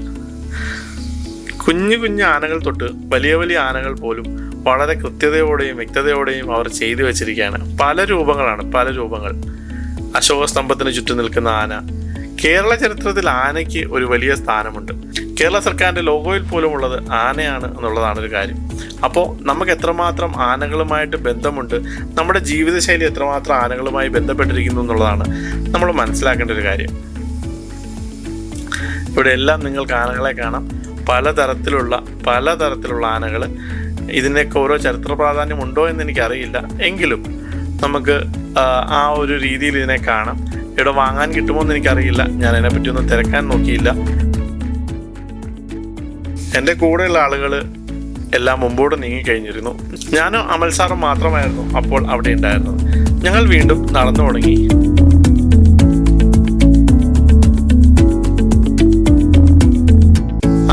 കുഞ്ഞു കുഞ്ഞു ആനകൾ തൊട്ട് വലിയ വലിയ ആനകൾ പോലും വളരെ കൃത്യതയോടെയും വ്യക്തതയോടെയും അവർ ചെയ്തു വെച്ചിരിക്കുകയാണ്. പല രൂപങ്ങളാണ്, പല രൂപങ്ങൾ. അശോക സ്തംഭത്തിന് ചുറ്റും നിൽക്കുന്ന ആന. കേരള ചരിത്രത്തിൽ ആനയ്ക്ക് ഒരു വലിയ സ്ഥാനമുണ്ട്. കേരള സർക്കാരിൻ്റെ ലോഗോയിൽ പോലും ഉള്ളത് ആനയാണ് എന്നുള്ളതാണ് ഒരു കാര്യം. അപ്പോൾ നമുക്ക് എത്രമാത്രം ആനകളുമായിട്ട് ബന്ധമുണ്ട്, നമ്മുടെ ജീവിതശൈലി എത്രമാത്രം ആനകളുമായി ബന്ധപ്പെട്ടിരിക്കുന്നു എന്നുള്ളതാണ് നമ്മൾ മനസ്സിലാക്കേണ്ട ഒരു കാര്യം. ഇവിടെ എല്ലാം നിങ്ങൾക്ക് ആനകളെ കാണാം. പലതരത്തിലുള്ള ആനകൾ. ഇതിനൊക്കെ ഓരോ ചരിത്ര പ്രാധാന്യം ഉണ്ടോ എന്ന് എനിക്കറിയില്ല. എങ്കിലും നമുക്ക് ആ ഒരു രീതിയിൽ ഇതിനെ കാണാം. ഇവിടെ വാങ്ങാൻ കിട്ടുമോ എന്ന് എനിക്കറിയില്ല. ഞാൻ അതിനെപ്പറ്റി ഒന്നും തിരക്കാൻ നോക്കിയില്ല. എൻ്റെ കൂടെയുള്ള ആളുകൾ എല്ലാം മുമ്പോട്ട് നീങ്ങിക്കഴിഞ്ഞിരുന്നു. ഞാനും അമൽ സാറും മാത്രമായിരുന്നു അപ്പോൾ അവിടെ ഉണ്ടായിരുന്നത്. ഞങ്ങൾ വീണ്ടും നടന്നു തുടങ്ങി.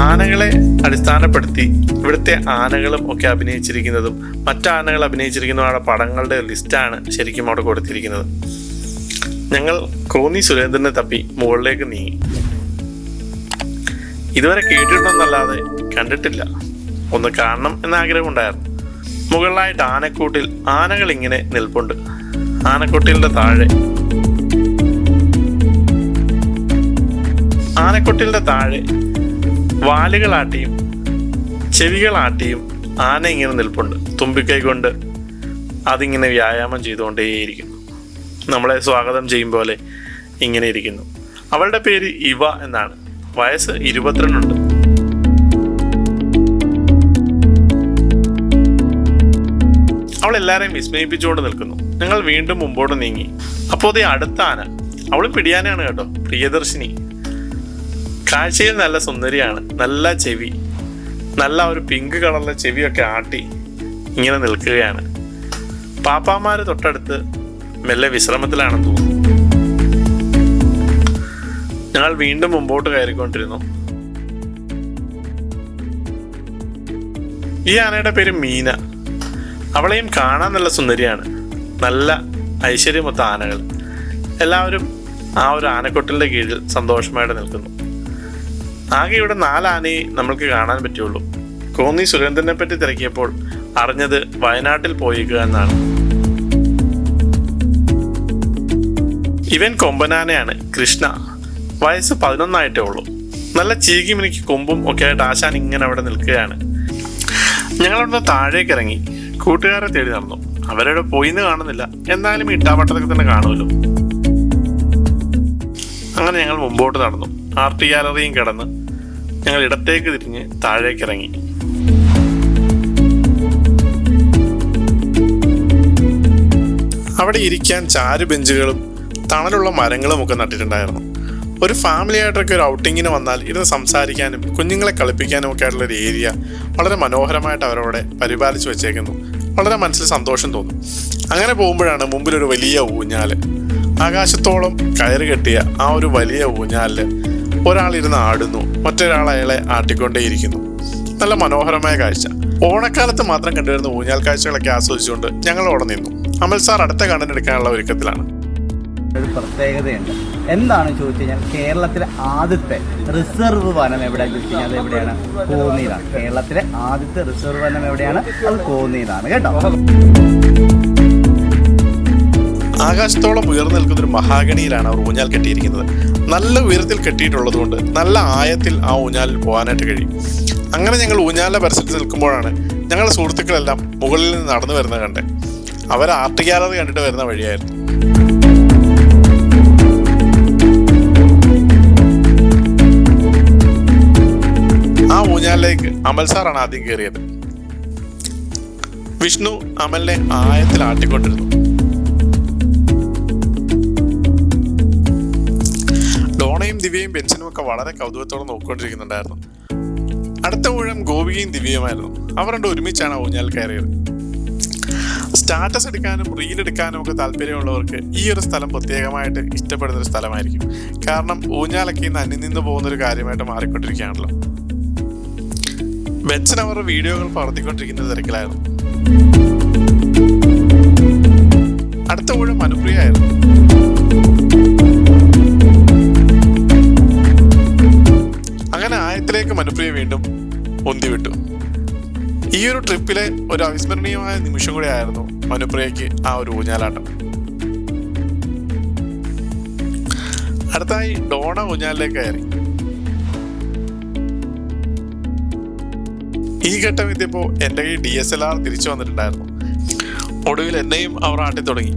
ആനകളെ അടിസ്ഥാനപ്പെടുത്തി ഇവിടുത്തെ ആനകളും ഒക്കെ അഭിനയിച്ചിരിക്കുന്നതും മറ്റാനകൾ അഭിനയിച്ചിരിക്കുന്നതുമായ പടങ്ങളുടെ ലിസ്റ്റാണ് ശരിക്കും അവിടെ കൊടുത്തിരിക്കുന്നത്. ഞങ്ങൾ കോന്നി സുരേന്ദ്രനെ തപ്പി മുകളിലേക്ക് നീങ്ങി. ഇതുവരെ കേട്ടിട്ടുണ്ടെന്നല്ലാതെ കണ്ടിട്ടില്ല. ഒന്ന് കാണണം എന്ന ആഗ്രഹമുണ്ടായിരുന്നു. മുകളിലായിട്ട് ആനക്കൂട്ടിൽ ആനകൾ ഇങ്ങനെ നിൽപ്പുണ്ട്. ആനക്കൊട്ടിലിന്റെ താഴെ വാലുകളാട്ടിയും ചെവികളാട്ടിയും ആന ഇങ്ങനെ നിൽപ്പുണ്ട്. തുമ്പിക്കൈ കൊണ്ട് അതിങ്ങനെ വ്യായാമം ചെയ്തുകൊണ്ടേയിരിക്കുന്നു. നമ്മളെ സ്വാഗതം ചെയ്യും പോലെ ഇങ്ങനെ ഇരിക്കുന്നു. അവളുടെ പേര് ഇവ എന്നാണ്. വയസ്സ് 22 ഉണ്ട്. അവൾ എല്ലാവരെയും വിസ്മയിപ്പിച്ചുകൊണ്ട് നിൽക്കുന്നു. ഞങ്ങൾ വീണ്ടും മുമ്പോട്ട് നീങ്ങി. അപ്പോൾ ദേ അടുത്ത ആന. അവൾ പിടിയാനയാണ് കേട്ടോ, പ്രിയദർശിനി. കാഴ്ചയിൽ നല്ല സുന്ദരിയാണ്. നല്ല ചെവി, നല്ല ഒരു പിങ്ക് കളറിലെ ചെവിയൊക്കെ ആട്ടി ഇങ്ങനെ നിൽക്കുകയാണ്. പാപ്പാമാര് തൊട്ടടുത്ത് മെല്ലെ വിശ്രമത്തിലാണെന്ന് തോന്നുന്നു. ഞങ്ങൾ വീണ്ടും മുമ്പോട്ട് കയറിക്കൊണ്ടിരുന്നു. ഈ ആനയുടെ പേര് മീന. അവളെയും കാണാൻ നല്ല സുന്ദരിയാണ്. നല്ല ഐശ്വര്യമൊത്ത ആനകൾ. എല്ലാവരും ആ ഒരു ആനക്കൊട്ടിലിന്റെ കീഴിൽ സന്തോഷമായിട്ട് നിൽക്കുന്നു. ആകെ ഇവിടെ 4 ആനയെ നമ്മൾക്ക് കാണാൻ പറ്റുള്ളൂ. കോന്നി സുരേന്ദ്രനെ പറ്റി തിരക്കിയപ്പോൾ അറിഞ്ഞത് വയനാട്ടിൽ പോയിക്കുക എന്നാണ്. ഇവൻ കൊമ്പനാനയാണ്, കൃഷ്ണ. വയസ്സ് 11 ആയിട്ടേ ഉള്ളൂ. നല്ല ചീകി മിനിക്ക് കൊമ്പും ഒക്കെ ആയിട്ട് ആശാൻ ഇങ്ങനെ അവിടെ നിൽക്കുകയാണ്. ഞങ്ങളവിടുന്ന് താഴേക്ക് ഇറങ്ങി കൂട്ടുകാരെ തേടി നടന്നു. അവരവിടെ പോയിന്ന് കാണുന്നില്ല, എന്നാലും ഇട്ടാവട്ടത്തൊക്കെ തന്നെ കാണുമല്ലോ. അങ്ങനെ ഞങ്ങൾ മുമ്പോട്ട് നടന്നു. ആർട്ട് ഗാലറിയും കിടന്ന് ഞങ്ങൾ ഇടത്തേക്ക് തിരിഞ്ഞ് താഴേക്ക് ഇറങ്ങി. അവിടെ ഇരിക്കാൻ ചാരു ബെഞ്ചുകളും തണലുള്ള മരങ്ങളും ഒക്കെ നട്ടിട്ടുണ്ടായിരുന്നു. ഒരു ഫാമിലി ആയിട്ടൊക്കെ ഒരു ഔട്ടിങ്ങിന് വന്നാൽ ഇരുന്ന് സംസാരിക്കാനും കുഞ്ഞുങ്ങളെ കളിപ്പിക്കാനും ഒക്കെ ആയിട്ടുള്ള ഒരു ഏരിയ വളരെ മനോഹരമായിട്ട് അവരവിടെ പരിപാലിച്ചു വെച്ചേക്കുന്നു. വളരെ മനസ്സിൽ സന്തോഷം തോന്നും. അങ്ങനെ പോകുമ്പോഴാണ് മുമ്പിലൊരു വലിയ ഊഞ്ഞാല്, ആകാശത്തോളം കയറ് കെട്ടിയ ആ ഒരു വലിയ ഊഞ്ഞാലില് ഒരാളിരുന്ന് ആടുന്നു, മറ്റൊരാൾ അയാളെ ആട്ടിക്കൊണ്ടേയിരിക്കുന്നു. നല്ല മനോഹരമായ കാഴ്ച. ഓണക്കാലത്ത് മാത്രം കണ്ടുവരുന്ന ഊഞ്ഞാൽ കാഴ്ചകളൊക്കെ ആസ്വദിച്ചുകൊണ്ട് ഞങ്ങൾ അവിടെ നിന്നു. അമൽ സാർ അടുത്ത കണ്ടന്റ് എടുക്കാനുള്ള ഒരുക്കത്തിലാണ്. ഒരു പ്രത്യേകതയുണ്ട്. എന്താണ് ചോദിച്ചു കഴിഞ്ഞാൽ കേരളത്തിലെ ആദ്യത്തെ റിസർവ് വനം എവിടെയാണെന്ന് ചോദിച്ചു കഴിഞ്ഞാൽ അത് എവിടെയാണ്? കോന്നിയിലാണ്. കേരളത്തിലെ ആദ്യത്തെ റിസർവ് വനം എവിടെയാണ്? അത് കോന്നിയിലാണ് കേട്ടോ. ആകാശത്തോളം ഉയർന്നു നിൽക്കുന്ന ഒരു മഹാഗണിയിലാണ് അവർ ഊഞ്ഞാൽ കെട്ടിയിരിക്കുന്നത്. നല്ല ഉയരത്തിൽ കെട്ടിയിട്ടുള്ളത് കൊണ്ട് നല്ല ആയത്തിൽ ആ ഊഞ്ഞാലിൽ പോകാനായിട്ട് കഴിയും. അങ്ങനെ ഞങ്ങൾ ഊഞ്ഞാലിന്റെ പരിസരത്ത് നിൽക്കുമ്പോഴാണ് ഞങ്ങളുടെ സുഹൃത്തുക്കളെല്ലാം മുകളിൽ നിന്ന് നടന്നു വരുന്നത് കണ്ടത്. അവർ ആർട്ട് ഗാലറി കണ്ടിട്ട് വരുന്ന വഴിയായിരുന്നു. ആ ഊഞ്ഞാലിലേക്ക് അമൽ സാറാണ് ആദ്യം കയറിയത്. വിഷ്ണു അമലിനെ ആയത്തിൽ ആട്ടിക്കൊണ്ടിരുന്നു. ഡോണയും ദിവ്യയും ബെൻസിനും ഒക്കെ വളരെ കൗതുകത്തോടെ നോക്കിക്കൊണ്ടിരിക്കുന്നുണ്ടായിരുന്നു. അടുത്ത ഊഴം ഗോപികയും ദിവ്യയുമായിരുന്നു. അവർ രണ്ടും ഒരുമിച്ചാണ് ഊഞ്ഞാൽ കയറിയത്. സ്റ്റാറ്റസ് എടുക്കാനും റീൽ എടുക്കാനും ഒക്കെ താല്പര്യമുള്ളവർക്ക് ഈ ഒരു സ്ഥലം പ്രത്യേകമായിട്ട് ഇഷ്ടപ്പെടുന്ന ഒരു സ്ഥലമായിരിക്കും. കാരണം ഊഞ്ഞാലൊക്കെ ഇന്ന് അന്യം നിന്ന് പോകുന്ന ഒരു കാര്യമായിട്ട് മാറിക്കൊണ്ടിരിക്കുകയാണല്ലോ. ബെൻസൻ അവരുടെ വീഡിയോകൾ പകർത്തിക്കൊണ്ടിരിക്കുന്ന തിരക്കിലായിരുന്നു. അടുത്ത ഊഴം അനുപ്രിയ ആയിരുന്നു. അങ്ങനെ ആയത്തിലേക്ക് അനുപ്രിയ വീണ്ടും ഒന്തിവിട്ടു. ഈ ഒരു ട്രിപ്പിലെ ഒരു അവിസ്മരണീയമായ നിമിഷം കൂടെ ആയിരുന്നു അനുപ്രിയയ്ക്ക് ആ ഒരു ഊഞ്ഞാലാട്ടം. അടുത്തായി ഡോണ ഊഞ്ഞാലിലേക്ക് കയറി. ഈ ഘട്ടം എത്തിയപ്പോൾ എൻ്റെ കൈ DSLR തിരിച്ചു വന്നിട്ടുണ്ടായിരുന്നു. ഒടുവിൽ എന്നെയും അവർ ആട്ടി തുടങ്ങി.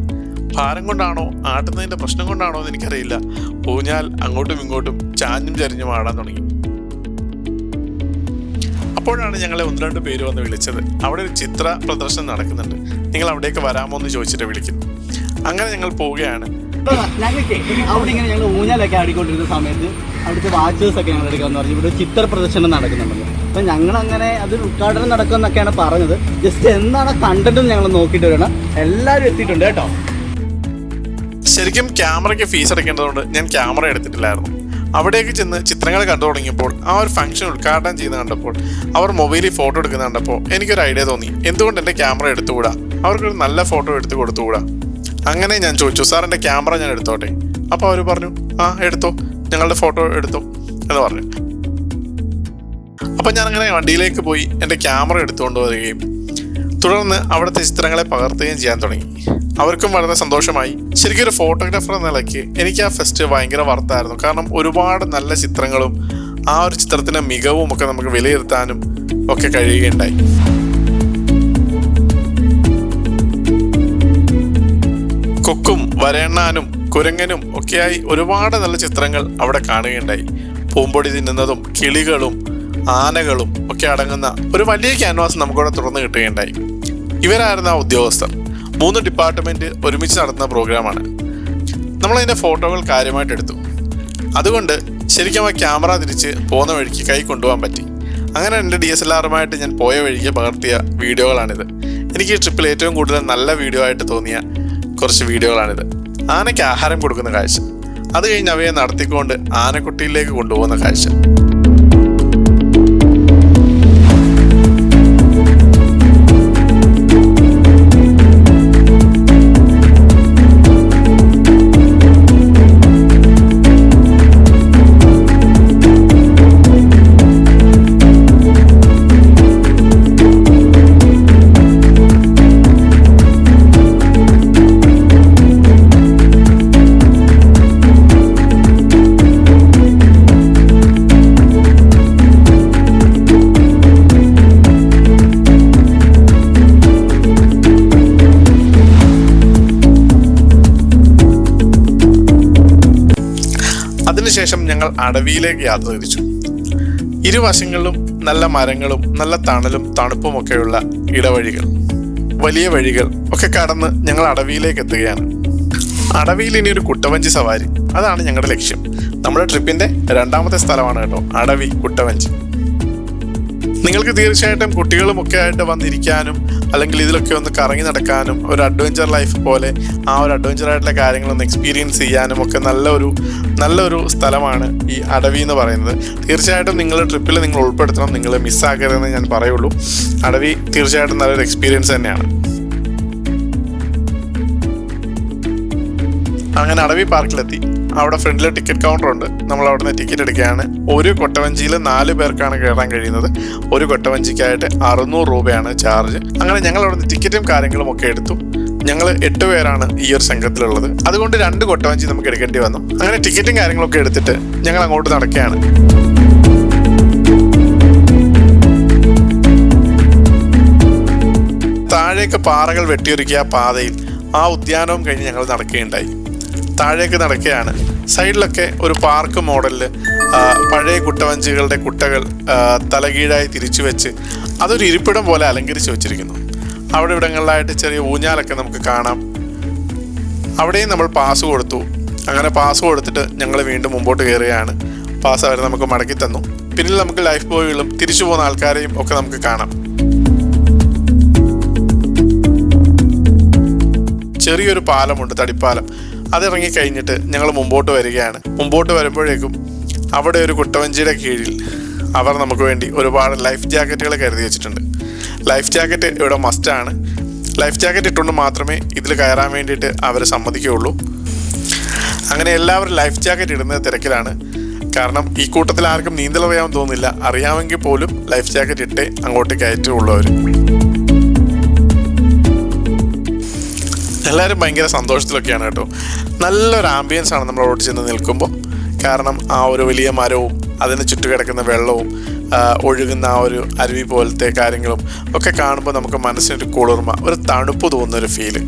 ഭാരം കൊണ്ടാണോ ആട്ടുന്നതിൻ്റെ പ്രശ്നം കൊണ്ടാണോ എന്ന് എനിക്കറിയില്ല, ഊഞ്ഞാൽ അങ്ങോട്ടും ഇങ്ങോട്ടും ചാഞ്ഞും ചരിഞ്ഞും ആടാൻ തുടങ്ങി. അപ്പോഴാണ് ഞങ്ങളെ 1-2 പേര് വന്ന് വിളിച്ചത്. അവിടെ ഒരു ചിത്ര പ്രദർശനം നടക്കുന്നുണ്ട്, നിങ്ങൾ അവിടേക്ക് വരാമോ എന്ന് ചോദിച്ചിട്ട് വിളിക്കുന്നു. അങ്ങനെ ഞങ്ങൾ പോവുകയാണ്. ഞങ്ങൾക്ക് അവിടെ ഇങ്ങനെ ഞങ്ങൾ ഊഞ്ഞാലൊക്കെ ആടിക്കൊണ്ടിരുന്ന സമയത്ത് അവിടുത്തെ വാച്ചേഴ്സ് ഒക്കെ ഞങ്ങൾ എടുക്കാമെന്ന് പറഞ്ഞു. ഇവിടെ ചിത്ര പ്രദർശനം നടക്കുന്നുണ്ടല്ലോ. അപ്പം ഞങ്ങളങ്ങനെ അതിൽ ഉദ്ഘാടനം നടക്കുമെന്നൊക്കെയാണ് പറഞ്ഞത്. ജസ്റ്റ് എന്താണ് കണ്ടന്റ് ഞങ്ങൾ നോക്കിയിട്ട് വരണം. എല്ലാവരും എത്തിയിട്ടുണ്ട് കേട്ടോ. ശരിക്കും ക്യാമറയ്ക്ക് ഫീസ് അടയ്ക്കേണ്ടതുകൊണ്ട് ഞാൻ ക്യാമറ എടുത്തിട്ടില്ലായിരുന്നു. അവിടേക്ക് ചെന്ന് ചിത്രങ്ങൾ കണ്ടു തുടങ്ങിയപ്പോൾ ആ ഒരു ഫംഗ്ഷൻ ഉദ്ഘാടനം ചെയ്യുന്ന കണ്ടപ്പോൾ അവർ മൊബൈലിൽ ഫോട്ടോ എടുക്കുന്ന കണ്ടപ്പോൾ എനിക്കൊരു ഐഡിയ തോന്നി, എന്തുകൊണ്ട് എൻ്റെ ക്യാമറ എടുത്തുകൂടാ, അവർക്കൊരു നല്ല ഫോട്ടോ എടുത്ത് കൊടുത്തുകൂടാ. അങ്ങനെ ഞാൻ ചോദിച്ചു, സാർ എൻ്റെ ക്യാമറ ഞാൻ എടുത്തോട്ടെ? അപ്പോൾ അവർ പറഞ്ഞു, ആ എടുത്തോ, ഞങ്ങളുടെ ഫോട്ടോ എടുത്തോ എന്ന് പറഞ്ഞു. അപ്പം ഞാനങ്ങനെ വണ്ടിയിലേക്ക് പോയി എൻ്റെ ക്യാമറ എടുത്തുകൊണ്ട് വരികയും തുടർന്ന് അവിടുത്തെ ചിത്രങ്ങളെ പകർത്തുകയും ചെയ്യാൻ തുടങ്ങി. അവർക്കും വളരെ സന്തോഷമായി. ശരിക്കും ഒരു ഫോട്ടോഗ്രാഫർ എന്ന നിലയ്ക്ക് എനിക്ക് ആ ഫെസ്റ്റ് ഭയങ്കര വർത്തായിരുന്നു. കാരണം ഒരുപാട് നല്ല ചിത്രങ്ങളും ആ ഒരു ചിത്രത്തിൻ്റെ മികവും ഒക്കെ നമുക്ക് വിലയിരുത്താനും ഒക്കെ കഴിയുകയുണ്ടായി. കൊക്കും വരയണ്ണാനും കുരങ്ങനും ഒക്കെയായി ഒരുപാട് നല്ല ചിത്രങ്ങൾ അവിടെ കാണുകയുണ്ടായി. പൂമ്പൊടി തിന്നുന്നതും കിളികളും ആനകളും ഒക്കെ അടങ്ങുന്ന ഒരു വലിയ ക്യാൻവാസ് നമുക്കവിടെ തുറന്നു കിട്ടുകയുണ്ടായി. ഇവരായിരുന്ന ആ ഉദ്യോഗസ്ഥർ. 3 ഡിപ്പാർട്ട്മെൻറ്റ് ഒരുമിച്ച് നടത്തുന്ന പ്രോഗ്രാമാണ്. നമ്മളതിൻ്റെ ഫോട്ടോകൾ കാര്യമായിട്ട് എടുത്തു. അതുകൊണ്ട് ശരിക്കും ആ ക്യാമറ തിരിച്ച് പോകുന്ന വഴിക്ക് കൈ കൊണ്ടുപോകാൻ പറ്റി. അങ്ങനെ എൻ്റെ DSLR-ഉമായിട്ട് ഞാൻ പോയ വഴിക്ക് പകർത്തിയ വീഡിയോകളാണിത്. എനിക്ക് ഈ ട്രിപ്പിൽ ഏറ്റവും കൂടുതൽ നല്ല വീഡിയോ ആയിട്ട് തോന്നിയ കുറച്ച് വീഡിയോകളാണിത്. ആനയ്ക്ക് ആഹാരം കൊടുക്കുന്ന കാഴ്ച, അത് കഴിഞ്ഞ് അവയെ നടത്തിക്കൊണ്ട് ആനക്കുട്ടിയിലേക്ക് കൊണ്ടുപോകുന്ന കാഴ്ച. അതിനുശേഷം ഞങ്ങൾ അടവിയിലേക്ക് യാത്ര തിരിച്ചു. ഇരുവശങ്ങളിലും നല്ല മരങ്ങളും നല്ല തണലും തണുപ്പുമൊക്കെയുള്ള ഇടവഴികൾ, വലിയ വഴികൾ ഒക്കെ കടന്ന് ഞങ്ങൾ അടവിയിലേക്ക് എത്തുകയാണ്. അടവിയിൽ ഇനി ഒരു കുട്ടവഞ്ചി സവാരി, അതാണ് ഞങ്ങളുടെ ലക്ഷ്യം. നമ്മുടെ ട്രിപ്പിൻ്റെ 2ാമത്തെ സ്ഥലമാണ് കേട്ടോ അടവി കുട്ടവഞ്ചി. നിങ്ങൾക്ക് തീർച്ചയായിട്ടും കുട്ടികളുമൊക്കെ ആയിട്ട് വന്നിരിക്കാനും അല്ലെങ്കിൽ ഇതിലൊക്കെ ഒന്ന് കറങ്ങി നടക്കാനും ഒരു ലൈഫ് പോലെ ആ ഒരു അഡ്വഞ്ചറായിട്ടുള്ള കാര്യങ്ങളൊന്ന് എക്സ്പീരിയൻസ് ചെയ്യാനും ഒക്കെ നല്ലൊരു സ്ഥലമാണ് ഈ അടവി എന്ന് പറയുന്നത്. തീർച്ചയായിട്ടും നിങ്ങളുടെ ട്രിപ്പിൽ നിങ്ങൾ ഉൾപ്പെടുത്തണം, നിങ്ങൾ മിസ്സാക്കരുതെന്ന് ഞാൻ പറയുള്ളൂ. അടവി തീർച്ചയായിട്ടും നല്ലൊരു എക്സ്പീരിയൻസ് തന്നെയാണ്. അങ്ങനെ അടവി പാർക്കിലെത്തി. അവിടെ ഫ്രണ്ടിൽ ടിക്കറ്റ് കൗണ്ടർ ഉണ്ട്. നമ്മൾ അവിടെ നിന്ന് ടിക്കറ്റ് എടുക്കുകയാണ്. ഒരു കൊട്ടവഞ്ചിയിൽ 4 പേർക്കാണ് കയറാൻ കഴിയുന്നത്. ഒരു കൊട്ടവഞ്ചിക്കായിട്ട് 600 രൂപയാണ് ചാർജ്. അങ്ങനെ ഞങ്ങൾ അവിടെ നിന്ന് ടിക്കറ്റും കാര്യങ്ങളും ഒക്കെ എടുത്തു. ഞങ്ങൾ 8 പേരാണ് ഈ ഒരു സംഘത്തിലുള്ളത്. അതുകൊണ്ട് 2 കൊട്ടവഞ്ചി നമുക്ക് എടുക്കേണ്ടി വന്നു. അങ്ങനെ ടിക്കറ്റും കാര്യങ്ങളൊക്കെ എടുത്തിട്ട് ഞങ്ങൾ അങ്ങോട്ട് നടക്കുകയാണ്. താഴേക്ക് പാറകൾ വെട്ടിയൊരുക്കിയ പാതയിൽ ആ ഉദ്യാനവും കഴിഞ്ഞ് ഞങ്ങൾ നടക്കുകയുണ്ടായി. താഴേക്ക് നടക്കുകയാണ്. സൈഡിലൊക്കെ ഒരു പാർക്ക് മോഡലിൽ പഴയ കുട്ടവഞ്ചികളുടെ കുട്ടകൾ തലകീഴായി തിരിച്ചു വെച്ച് അതൊരു ഇരിപ്പിടം പോലെ അലങ്കരിച്ച് വെച്ചിരിക്കുന്നു. അവിടെ ഇവിടങ്ങളിലായിട്ട് ചെറിയ ഊഞ്ഞാലൊക്കെ നമുക്ക് കാണാം. അവിടെയും നമ്മൾ പാസ് കൊടുത്തു. അങ്ങനെ പാസ് കൊടുത്തിട്ട് ഞങ്ങൾ വീണ്ടും മുമ്പോട്ട് കയറുകയാണ്. പാസ് അവർ നമുക്ക് മടക്കി തന്നു. പിന്നിൽ നമുക്ക് ലൈഫ് ബോയികളും തിരിച്ചു പോകുന്ന ആൾക്കാരെയും ഒക്കെ നമുക്ക് കാണാം. ചെറിയൊരു പാലമുണ്ട്, തടിപ്പാലം. അതിറങ്ങി കഴിഞ്ഞിട്ട് ഞങ്ങൾ മുമ്പോട്ട് വരികയാണ്. മുമ്പോട്ട് വരുമ്പോഴേക്കും അവിടെ ഒരു കുട്ടവഞ്ചിയുടെ കീഴിൽ അവർ നമുക്ക് വേണ്ടി ഒരുപാട് ലൈഫ് ജാക്കറ്റുകൾ കരുതി വെച്ചിട്ടുണ്ട്. ലൈഫ് ജാക്കറ്റ് ഇവിടെ മസ്റ്റാണ്. ലൈഫ് ജാക്കറ്റ് ഇട്ടുകൊണ്ട് മാത്രമേ ഇതിൽ കയറാൻ വേണ്ടിയിട്ട് അവർ സമ്മതിക്കുകയുള്ളൂ. അങ്ങനെ എല്ലാവരും ലൈഫ് ജാക്കറ്റ് ഇടുന്ന തിരക്കിലാണ്. കാരണം ഈ കൂട്ടത്തിൽ ആർക്കും നീന്തൽ അറിയാമെന്ന് തോന്നുന്നില്ല. അറിയാമെങ്കിൽ പോലും ലൈഫ് ജാക്കറ്റ് ഇട്ടേ അങ്ങോട്ട് കയറ്റുള്ളവർ. എല്ലാവരും ഭയങ്കര സന്തോഷത്തിലൊക്കെയാണ് കേട്ടോ. നല്ലൊരു ആംബിയൻസ് ആണ് നമ്മൾ അവിടെ ചെന്ന് നിൽക്കുമ്പോൾ. കാരണം ആ ഒരു വലിയ മരവും അതിന് ചുറ്റുകിടക്കുന്ന വെള്ളവും ഒഴുകുന്ന ആ ഒരു അരുവി പോലത്തെ കാര്യങ്ങളും ഒക്കെ കാണുമ്പോൾ നമുക്ക് മനസ്സിനൊരു കുളിർമ, ഒരു തണുപ്പ് തോന്നുന്നൊരു ഫീല്.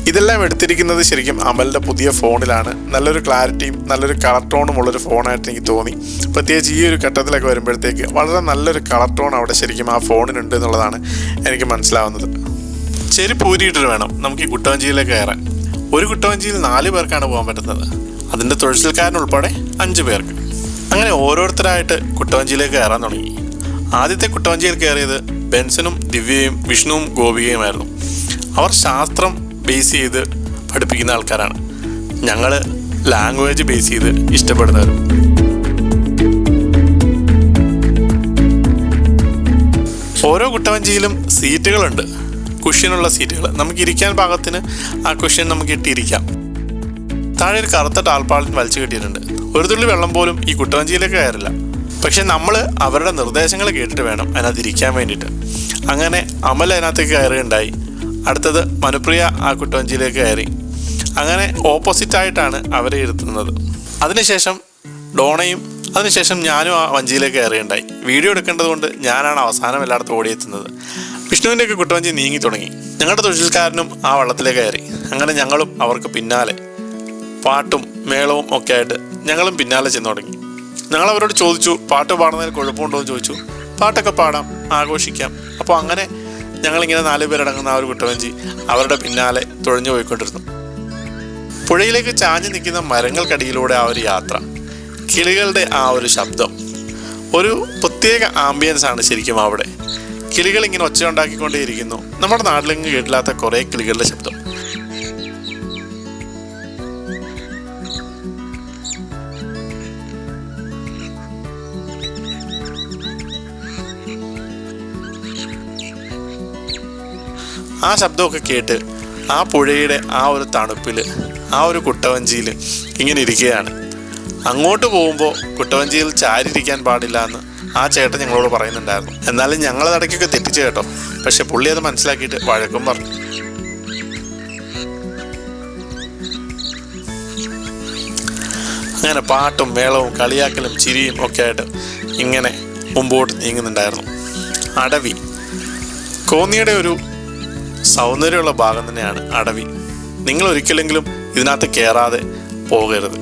ഇതെല്ലാം എടുത്തിരിക്കുന്നത് ശരിക്കും അമലിൻ്റെ പുതിയ ഫോണിലാണ്. നല്ലൊരു ക്ലാരിറ്റിയും നല്ലൊരു കളർ ടോണും ഉള്ളൊരു ഫോണായിട്ട് എനിക്ക് തോന്നി. പ്രത്യേകിച്ച് ഈ ഒരു ഘട്ടത്തിലൊക്കെ വരുമ്പോഴത്തേക്ക് വളരെ നല്ലൊരു കളർ ടോൺ അവിടെ ശരിക്കും ആ ഫോണിനുണ്ട് എന്നുള്ളതാണ് എനിക്ക് മനസ്സിലാവുന്നത്. ചെരുപ്പ് ഊരിയിട്ടിട്ട് വേണം നമുക്ക് ഈ കുട്ടവഞ്ചിയിലേക്ക് കയറാൻ. ഒരു കുട്ടവഞ്ചിയിൽ 4 പേർക്കാണ് പോകാൻ പറ്റുന്നത്. അതിൻ്റെ തുഴച്ചിൽക്കാരനുൾപ്പെടെ 5 പേർക്ക്. അങ്ങനെ ഓരോരുത്തരായിട്ട് കുട്ടവഞ്ചിയിലേക്ക് കയറാൻ തുടങ്ങി. ആദ്യത്തെ കുട്ടവഞ്ചിയിൽ കയറിയത് ബെൻസനും ദിവ്യയും വിഷ്ണുവും ഗോപികയുമായിരുന്നു. അവർ ശാസ്ത്രം ബേസ് ചെയ്ത് പഠിപ്പിക്കുന്ന ആൾക്കാരാണ്. ഞങ്ങൾ ലാംഗ്വേജ് ബേസ് ചെയ്ത് ഇഷ്ടപ്പെടുന്നവരും. ഓരോ കുട്ടവഞ്ചിയിലും സീറ്റുകളുണ്ട്, കുഷ്യനുള്ള സീറ്റുകൾ. നമുക്ക് ഇരിക്കാൻ പാകത്തിന് ആ കുഷ്യൻ നമുക്ക് ഇട്ടിരിക്കാം. താഴെ ഒരു കറുത്ത ടാൽപ്പാളിന് വലിച്ചു കെട്ടിയിട്ടുണ്ട്. ഒരു തുള്ളി വെള്ളം പോലും ഈ കുട്ടവഞ്ചിയിലേക്ക് കയറില്ല. പക്ഷെ നമ്മൾ അവരുടെ നിർദ്ദേശങ്ങൾ കേട്ടിട്ട് വേണം അതിനകത്ത് ഇരിക്കാൻ വേണ്ടിയിട്ട്. അങ്ങനെ അമൽ അതിനകത്തേക്ക് കയറുകയുണ്ടായി. അടുത്തത് മനുപ്രിയ ആ കുട്ടവഞ്ചിയിലേക്ക് കയറി. അങ്ങനെ ഓപ്പോസിറ്റായിട്ടാണ് അവരെ ഇരുത്തുന്നത്. അതിനുശേഷം ഡോണയും അതിനുശേഷം ഞാനും ആ വഞ്ചിയിലേക്ക് കയറുകയുണ്ടായി. വീഡിയോ എടുക്കേണ്ടത് കൊണ്ട് ഞാനാണ് അവസാനം എല്ലായിടത്തും ഓടിയെത്തുന്നത്. വിഷ്ണുവിൻ്റെയൊക്കെ കുട്ടവഞ്ചി നീങ്ങി തുടങ്ങി. ഞങ്ങളുടെ തൊഴിൽക്കാരനും ആ വള്ളത്തിലേക്ക് കയറി. അങ്ങനെ ഞങ്ങളും അവർക്ക് പിന്നാലെ പാട്ടും മേളവും ഒക്കെ ആയിട്ട് ഞങ്ങളും പിന്നാലെ ചെന്ന് തുടങ്ങി. ഞങ്ങളവരോട് ചോദിച്ചു പാട്ട് പാടുന്നതിൽ കുഴപ്പമുണ്ടോ എന്ന് ചോദിച്ചു. പാട്ടൊക്കെ പാടാം, ആഘോഷിക്കാം. അപ്പോൾ അങ്ങനെ ഞങ്ങളിങ്ങനെ 4 പേരടങ്ങുന്ന ആ ഒരു കുട്ടവഞ്ചി അവരുടെ പിന്നാലെ തുഴഞ്ഞു പോയിക്കൊണ്ടിരുന്നു. പുഴയിലേക്ക് ചാഞ്ഞു നിൽക്കുന്ന മരങ്ങൾക്കടിയിലൂടെ ആ ഒരു യാത്ര, കിളികളുടെ ആ ഒരു ശബ്ദം, ഒരു പ്രത്യേക ആംബിയൻസ് ആണ് ശരിക്കും അവിടെ. കിളികൾ ഇങ്ങനെ ഒച്ച ഉണ്ടാക്കിക്കൊണ്ടേയിരിക്കുന്നു. നമ്മുടെ നാട്ടിലെങ്ങും കേട്ടില്ലാത്ത കുറേ കിളികളുടെ ശബ്ദം. ആ ശബ്ദമൊക്കെ കേട്ട് ആ പുഴയുടെ ആ ഒരു തണുപ്പിൽ ആ ഒരു കുട്ടവഞ്ചിയിൽ ഇങ്ങനെ ഇരിക്കുകയാണ്. അങ്ങോട്ട് പോകുമ്പോൾ കുട്ടവഞ്ചിയിൽ ചാരിയിരിക്കാൻ പാടില്ല എന്ന് ആ ചേട്ടൻ ഞങ്ങളോട് പറയുന്നുണ്ടായിരുന്നു. എന്നാലും ഞങ്ങളത് ഇടയ്ക്കൊക്കെ തെറ്റിച്ചു കേട്ടോ. പക്ഷെ പുള്ളി അത് മനസ്സിലാക്കിയിട്ട് വഴക്കും പറഞ്ഞു. അങ്ങനെ പാട്ടും മേളവും കളിയാക്കലും ചിരിയും ഒക്കെ ആയിട്ട് ഇങ്ങനെ മുമ്പോട്ട് നീങ്ങുന്നുണ്ടായിരുന്നു. അടവി, കോന്നിയുടെ ഒരു സൗന്ദര്യമുള്ള ഭാഗം തന്നെയാണ് അടവി. നിങ്ങൾ ഒരിക്കലെങ്കിലും ഇതിനകത്ത് കയറാതെ പോകരുത്.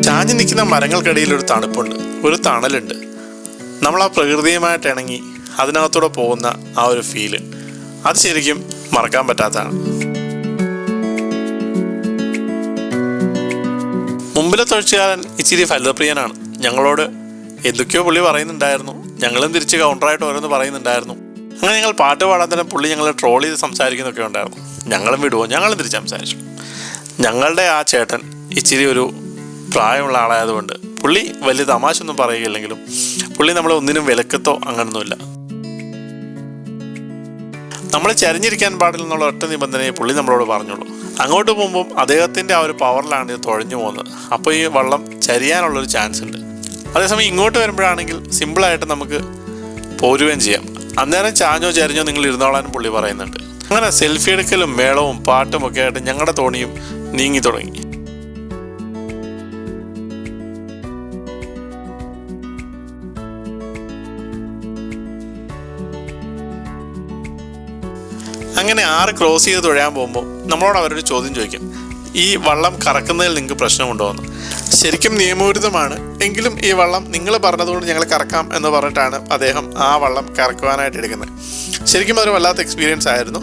ചാഞ്ഞു നിൽക്കുന്ന മരങ്ങൾക്കിടയിൽ ഒരു തണുപ്പുണ്ട്, ഒരു തണലുണ്ട്. നമ്മൾ ആ പ്രകൃതിയുമായിട്ട് ഇണങ്ങി അതിനകത്തൂടെ പോകുന്ന ആ ഒരു ഫീല്, അത് ശരിക്കും മറക്കാൻ പറ്റാത്തതാണ്. മുമ്പിലെ തൊഴിൽക്കാരൻ ഇച്ചിരി ഫലിതപ്രിയനാണ്. ഞങ്ങളോട് എന്തൊക്കെയോ പുള്ളി പറയുന്നുണ്ടായിരുന്നു. ഞങ്ങളും തിരിച്ച് കൗണ്ടറായിട്ട് ഓരോന്ന് പറയുന്നുണ്ടായിരുന്നു. അങ്ങനെ ഞങ്ങൾ പാട്ട് പാടാൻ തന്നെ പുള്ളി ഞങ്ങളെ ട്രോൾ ചെയ്ത് സംസാരിക്കുന്നൊക്കെ ഉണ്ടായിരുന്നു. ഞങ്ങളും വിടുവോ, ഞങ്ങളും തിരിച്ച് സംസാരിച്ചു. ഞങ്ങളുടെ ആ ചേട്ടൻ ഇച്ചിരി ഒരു പ്രായമുള്ള ആളായതുകൊണ്ട് പുള്ളി വലിയ തമാശ ഒന്നും പറയുകയില്ലെങ്കിലും പുള്ളി നമ്മളെ ഒന്നിനും വിലക്കത്തോ അങ്ങനൊന്നുമില്ല. നമ്മൾ ചരിഞ്ഞിരിക്കാൻ പാടില്ലെന്നുള്ള ഒറ്റ നിബന്ധനയെ പുള്ളി നമ്മളോട് പറഞ്ഞുള്ളൂ. അങ്ങോട്ട് പോകുമ്പം അദ്ദേഹത്തിൻ്റെ ആ ഒരു പവറിലാണ് ഇത് തുഴഞ്ഞു പോകുന്നത്. അപ്പോൾ ഈ വള്ളം ചരിയാനുള്ളൊരു ചാൻസ് ഉണ്ട്. അതേസമയം ഇങ്ങോട്ട് വരുമ്പോഴാണെങ്കിൽ സിമ്പിളായിട്ട് നമുക്ക് പോരുകയും ചെയ്യാം. അന്നേരം ചാഞ്ഞോ ചരിഞ്ഞോ നിങ്ങൾ ഇരുന്നോളാനും പുള്ളി പറയുന്നുണ്ട്. അങ്ങനെ സെൽഫി എടുക്കലും മേളവും പാട്ടും ഒക്കെ ആയിട്ട് ഞങ്ങളുടെ തോണിയും നീങ്ങി തുടങ്ങി. അങ്ങനെ 6 ക്രോസ് ചെയ്ത് തുഴയാൻ പോകുമ്പോൾ നമ്മളോട് അവരൊരു ചോദ്യം ചോദിക്കും, ഈ വള്ളം കറക്കുന്നതിൽ നിങ്ങൾക്ക് പ്രശ്നമുണ്ടോ എന്ന്. ശരിക്കും നിയമവിരുദ്ധമാണ്. എങ്കിലും ഈ വള്ളം നിങ്ങൾ പറഞ്ഞതുകൊണ്ട് ഞങ്ങൾ കറക്കാം എന്ന് പറഞ്ഞിട്ടാണ് അദ്ദേഹം ആ വള്ളം കറക്കുവാനായിട്ട് എടുക്കുന്നത്. ശരിക്കും അതൊരു വല്ലാത്ത എക്സ്പീരിയൻസ് ആയിരുന്നു.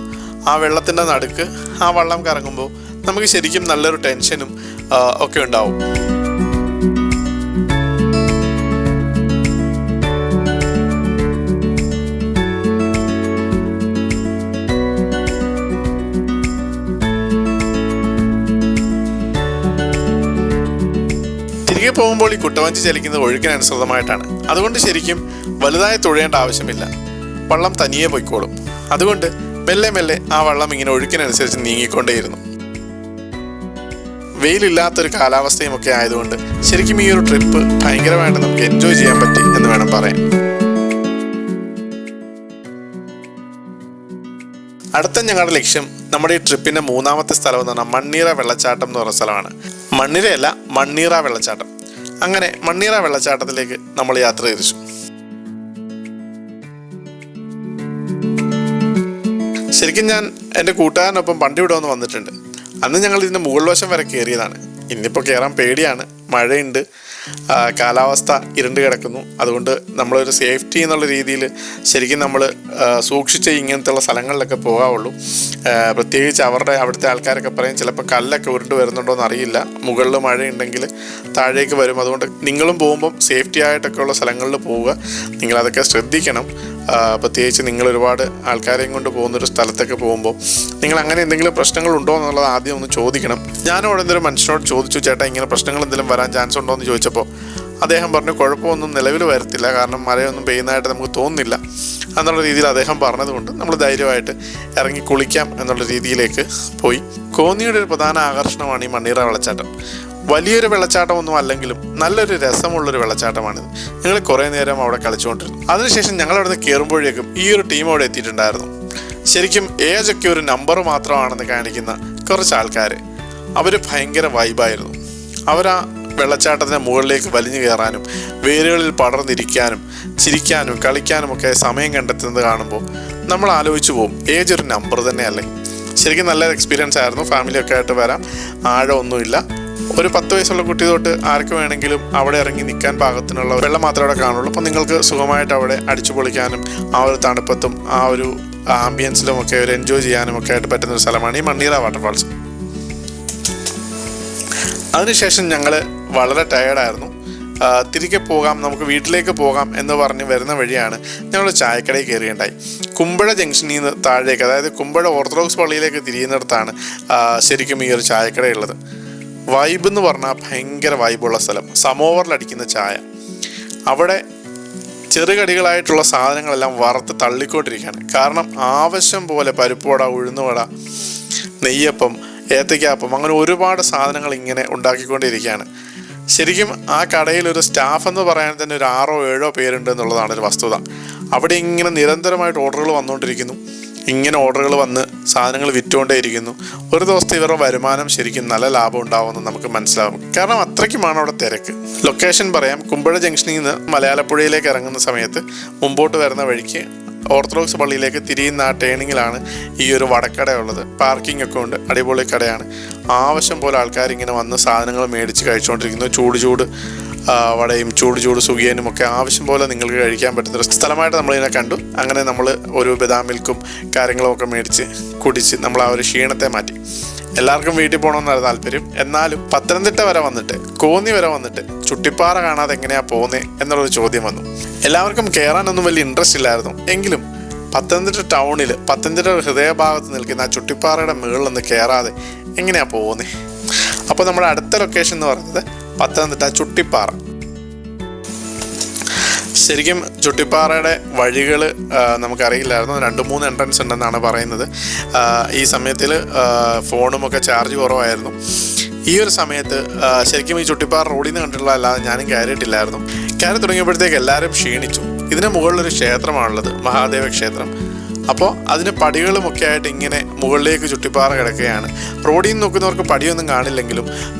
ആ വെള്ളത്തിൻ്റെ നടുക്ക് ആ വള്ളം കറങ്ങുമ്പോൾ നമുക്ക് ശരിക്കും നല്ലൊരു ടെൻഷനും ഒക്കെ ഉണ്ടാവും. തിരികെ പോകുമ്പോൾ ഈ കുട്ടവഞ്ചി ചലിക്കുന്നത് ഒഴുക്കിനനുസൃതമായിട്ടാണ്. അതുകൊണ്ട് ശരിക്കും വലുതായി തുഴയേണ്ട ആവശ്യമില്ല. വള്ളം തനിയെ പൊയ്ക്കോളും. അതുകൊണ്ട് മെല്ലെ മെല്ലെ ആ വള്ളം ഇങ്ങനെ ഒഴുക്കിനനുസരിച്ച് നീങ്ങിക്കൊണ്ടേയിരുന്നു. വെയിലില്ലാത്തൊരു കാലാവസ്ഥയും ഒക്കെ ആയതുകൊണ്ട് ശരിക്കും ഈ ഒരു ട്രിപ്പ് ഭയങ്കരമായിട്ട് നമുക്ക് എൻജോയ് ചെയ്യാൻ പറ്റി എന്ന് വേണം പറയാൻ. അടുത്ത ഞങ്ങളുടെ ലക്ഷ്യം നമ്മുടെ ഈ ട്രിപ്പിൻ്റെ 3ാമത്തെ സ്ഥലം എന്ന് പറഞ്ഞാൽ മണ്ണീറ വെള്ളച്ചാട്ടം എന്ന് പറഞ്ഞ സ്ഥലമാണ്. മണ്ണിരയല്ല, മണ്ണീറ വെള്ളച്ചാട്ടം. അങ്ങനെ മണ്ണീറ വെള്ളച്ചാട്ടത്തിലേക്ക് നമ്മൾ യാത്ര തിരിച്ചു. ശരിക്കും ഞാൻ എൻ്റെ കൂട്ടുകാരനൊപ്പം പണ്ട് ഇവിടെ വന്ന് വന്നിട്ടുണ്ട്. അന്ന് ഞങ്ങൾ ഇതിൻ്റെ മുകൾ വശം വരെ കയറിയതാണ്. ഇന്നിപ്പോൾ കയറാൻ പേടിയാണ്, മഴയുണ്ട്, കാലാവസ്ഥ ഇരുണ്ട് കിടക്കുന്നു. അതുകൊണ്ട് നമ്മളൊരു സേഫ്റ്റി എന്നുള്ള രീതിയിൽ ശരിക്കും നമ്മൾ സൂക്ഷിച്ച് ഇങ്ങനത്തെയുള്ള സ്ഥലങ്ങളിലൊക്കെ പോകാവുള്ളൂ. പ്രത്യേകിച്ച് അവിടുത്തെ ആൾക്കാരൊക്കെ പറയും ചിലപ്പോൾ കല്ലൊക്കെ ഉരുണ്ട് വരുന്നുണ്ടോ എന്ന് അറിയില്ല, മുകളിൽ മഴയുണ്ടെങ്കിൽ താഴേക്ക് വരും. അതുകൊണ്ട് നിങ്ങളും പോകുമ്പം സേഫ്റ്റി ആയിട്ടൊക്കെ ഉള്ള സ്ഥലങ്ങളിൽ പോവുക. നിങ്ങളതൊക്കെ ശ്രദ്ധിക്കണം. പ്രത്യേകിച്ച് നിങ്ങൾ ഒരുപാട് ആൾക്കാരെയും കൊണ്ട് പോകുന്നൊരു സ്ഥലത്തൊക്കെ പോകുമ്പോൾ നിങ്ങൾ അങ്ങനെ എന്തെങ്കിലും പ്രശ്നങ്ങളുണ്ടോ എന്നുള്ളത് ആദ്യം ഒന്ന് ചോദിക്കണം. ഞാനും അവിടെ എന്തെങ്കിലും മനുഷ്യനോട് ചോദിച്ചു, ചേട്ടാ ഇങ്ങനെ പ്രശ്നങ്ങൾ എന്തെങ്കിലും വരാൻ ചാൻസ് ഉണ്ടോ എന്ന് ചോദിച്ചപ്പോൾ അദ്ദേഹം പറഞ്ഞു കുഴപ്പമൊന്നും നിലവിൽ വരത്തില്ല, കാരണം മഴയൊന്നും പെയ്യുന്നതായിട്ട് നമുക്ക് തോന്നുന്നില്ല എന്നുള്ള രീതിയിൽ അദ്ദേഹം പറഞ്ഞതുകൊണ്ട് നമ്മൾ ധൈര്യമായിട്ട് ഇറങ്ങി കുളിക്കാം എന്നുള്ള രീതിയിലേക്ക് പോയി. കോന്നിയുടെ ഒരു പ്രധാന ആകർഷണമാണ് ഈ മണ്ണീറ വെള്ളച്ചാട്ടം. വലിയൊരു വെള്ളച്ചാട്ടമൊന്നും അല്ലെങ്കിലും നല്ലൊരു രസമുള്ളൊരു വെള്ളച്ചാട്ടമാണിത്. ഞങ്ങൾ കുറേ നേരം അവിടെ കളിച്ചുകൊണ്ടിരുന്നു. അതിനുശേഷം ഞങ്ങൾ അവിടെ നിന്ന് കയറുമ്പോഴേക്കും ഈ ഒരു ടീം അവിടെ എത്തിയിട്ടുണ്ടായിരുന്നു. ശരിക്കും ഏജൊക്കെ ഒരു നമ്പർ മാത്രമാണെന്ന് കാണിക്കുന്ന കുറച്ച് ആൾക്കാർ. അവർ ഭയങ്കര വൈബായിരുന്നു. അവരാ വെള്ളച്ചാട്ടത്തിന് മുകളിലേക്ക് വലിഞ്ഞു കയറാനും വേരുകളിൽ പടർന്നിരിക്കാനും ചിരിക്കാനും കളിക്കാനും ഒക്കെ സമയം കണ്ടെത്തുന്നത് കാണുമ്പോൾ നമ്മൾ ആലോചിച്ചു പോകും, ഏജ് ഒരു നമ്പർ തന്നെയല്ലേ. ശരിക്കും നല്ലൊരു എക്സ്പീരിയൻസ് ആയിരുന്നു. ഫാമിലിയൊക്കെ ആയിട്ട് വരാം, ആഴമൊന്നുമില്ല. ഒരു 10 വയസ്സുള്ള കുട്ടി തൊട്ട് ആർക്ക് വേണമെങ്കിലും അവിടെ ഇറങ്ങി നിൽക്കാൻ പാകത്തിനുള്ള വെള്ളം മാത്രമേ അവിടെ കാണുള്ളൂ. അപ്പോൾ നിങ്ങൾക്ക് സുഖമായിട്ട് അവിടെ അടിച്ചു പൊളിക്കാനും ആ ഒരു തണുപ്പത്തും ആ ഒരു ആംബിയൻസിലും ഒക്കെ ഒരു എൻജോയ് ചെയ്യാനും ഒക്കെ ആയിട്ട് പറ്റുന്നൊരു സ്ഥലമാണ് ഈ മണ്ണീറ വാട്ടർഫാൾസ്. അതിനുശേഷം ഞങ്ങൾ വളരെ ടയേർഡായിരുന്നു. തിരികെ പോകാം, നമുക്ക് വീട്ടിലേക്ക് പോകാം എന്ന് പറഞ്ഞ് വരുന്ന വഴിയാണ് ഞങ്ങൾ ചായക്കടയിൽ കയറിയുണ്ടായി. കുമ്പഴ ജംഗ്ഷനിൽ നിന്ന് താഴേക്ക്, അതായത് കുമ്പഴ ഓർത്തഡോക്സ് പള്ളിയിലേക്ക് തിരിയുന്നിടത്താണ് ശരിക്കും ഈ ഒരു ചായക്കടയുള്ളത്. വൈബ് എന്ന് പറഞ്ഞാൽ ഭയങ്കര വൈബുള്ള സ്ഥലം. സമോവറിലടിക്കുന്ന ചായ, അവിടെ ചെറുകടികളായിട്ടുള്ള സാധനങ്ങളെല്ലാം വറുത്ത് തള്ളിക്കൊണ്ടിരിക്കുകയാണ്. കാരണം ആവശ്യം പോലെ പരിപ്പുവട, ഉഴുന്നുവട, നെയ്യപ്പം, ഏത്തയ്ക്കാപ്പം, അങ്ങനെ ഒരുപാട് സാധനങ്ങൾ ഇങ്ങനെ ഉണ്ടാക്കിക്കൊണ്ടിരിക്കുകയാണ്. ശരിക്കും ആ കടയിൽ ഒരു സ്റ്റാഫ് എന്ന് പറയാൻ തന്നെ ഒരു 6 or 7 പേരുണ്ട് എന്നുള്ളതാണ് ഒരു വസ്തുത. അവിടെ ഇങ്ങനെ നിരന്തരമായിട്ട് ഓർഡറുകൾ വന്നുകൊണ്ടിരിക്കുന്നു. ഇങ്ങനെ ഓർഡറുകൾ വന്ന് സാധനങ്ങൾ വിറ്റുകൊണ്ടേയിരിക്കുന്നു. ഒരു ദിവസത്തെ ഇവരുടെ വരുമാനം ശരിക്കും നല്ല ലാഭം ഉണ്ടാവുമെന്ന് നമുക്ക് മനസ്സിലാവും. കാരണം അത്രയ്ക്കുമാണ് അവിടെ തിരക്ക്. ലൊക്കേഷൻ പറയാം, കുമ്പഴ ജംഗ്ഷനിൽ നിന്ന് മലയാളപ്പുഴയിലേക്ക് ഇറങ്ങുന്ന സമയത്ത് മുമ്പോട്ട് വരുന്ന വഴിക്ക് ഓർത്തഡോക്സ് പള്ളിയിലേക്ക് തിരിയുന്ന ആ ടേണിങ്ങിലാണ് ഈ ഒരു വടക്കടയുള്ളത്. പാർക്കിംഗ് ഒക്കെ ഉണ്ട്, അടിപൊളി കടയാണ്. ആവശ്യം പോലെ ആൾക്കാർ ഇങ്ങനെ വന്ന് സാധനങ്ങൾ മേടിച്ച് കഴിച്ചുകൊണ്ടിരിക്കുന്നു. ചൂട് വടയും ചൂട് സുഖിയനും ഒക്കെ ആവശ്യം പോലെ നിങ്ങൾക്ക് കഴിക്കാൻ പറ്റുന്ന സ്ഥലമായിട്ട് നമ്മളിതിനെ കണ്ടു. അങ്ങനെ നമ്മൾ ഒരു ബദാം മിൽക്കും കാര്യങ്ങളും ഒക്കെ മേടിച്ച് കുടിച്ച് നമ്മൾ ആ ഒരു ക്ഷീണത്തെ മാറ്റി. എല്ലാവർക്കും വീട്ടിൽ പോകണമെന്നാണ് താല്പര്യം. എന്നാലും പത്തനംതിട്ട വരെ വന്നിട്ട്, കോന്നി വരെ വന്നിട്ട് ചുട്ടിപ്പാറ കാണാതെ എങ്ങനെയാണ് പോകുന്നത് എന്നുള്ളൊരു ചോദ്യം വന്നു. എല്ലാവർക്കും കയറാനൊന്നും വലിയ ഇൻട്രസ്റ്റ് ഇല്ലായിരുന്നു. എങ്കിലും പത്തനംതിട്ട ടൗണിൽ, പത്തനംതിട്ട ഹൃദയഭാഗത്ത് നിൽക്കുന്ന ആ ചുട്ടിപ്പാറയുടെ മുകളിലൊന്ന് കയറാതെ എങ്ങനെയാണ് പോകുന്നത്? അപ്പോൾ നമ്മുടെ അടുത്ത ലൊക്കേഷൻ എന്ന് പറയുന്നത് പത്തനംതിട്ട ചുട്ടിപ്പാറ. ശരിക്കും ചുട്ടിപ്പാറയുടെ വഴികൾ നമുക്കറിയില്ലായിരുന്നു. 2-3 എൻട്രൻസ് ഉണ്ടെന്നാണ് പറയുന്നത്. ഈ സമയത്തിൽ ഫോണുമൊക്കെ ചാർജ് കുറവായിരുന്നു. ഈ ഒരു സമയത്ത് ശരിക്കും ഈ ചുട്ടിപ്പാറ റോഡിൽ നിന്ന് കണ്ടിട്ടുള്ള അല്ലാതെ ഞാനും കയറിയിട്ടില്ലായിരുന്നു. കയറി തുടങ്ങിയപ്പോഴത്തേക്ക് എല്ലാവരും ക്ഷീണിച്ചു. ഇതിന് മുകളിലൊരു ക്ഷേത്രമാണുള്ളത്, മഹാദേവ ക്ഷേത്രം. അപ്പോൾ അതിന് പടികളുമൊക്കെ ആയിട്ട് ഇങ്ങനെ മുകളിലേക്ക് ചുട്ടിപ്പാറ കിടക്കുകയാണ്. റോഡിൽ നിന്ന് നോക്കുന്നവർക്ക് പടിയൊന്നും കാണില്ലെങ്കിലും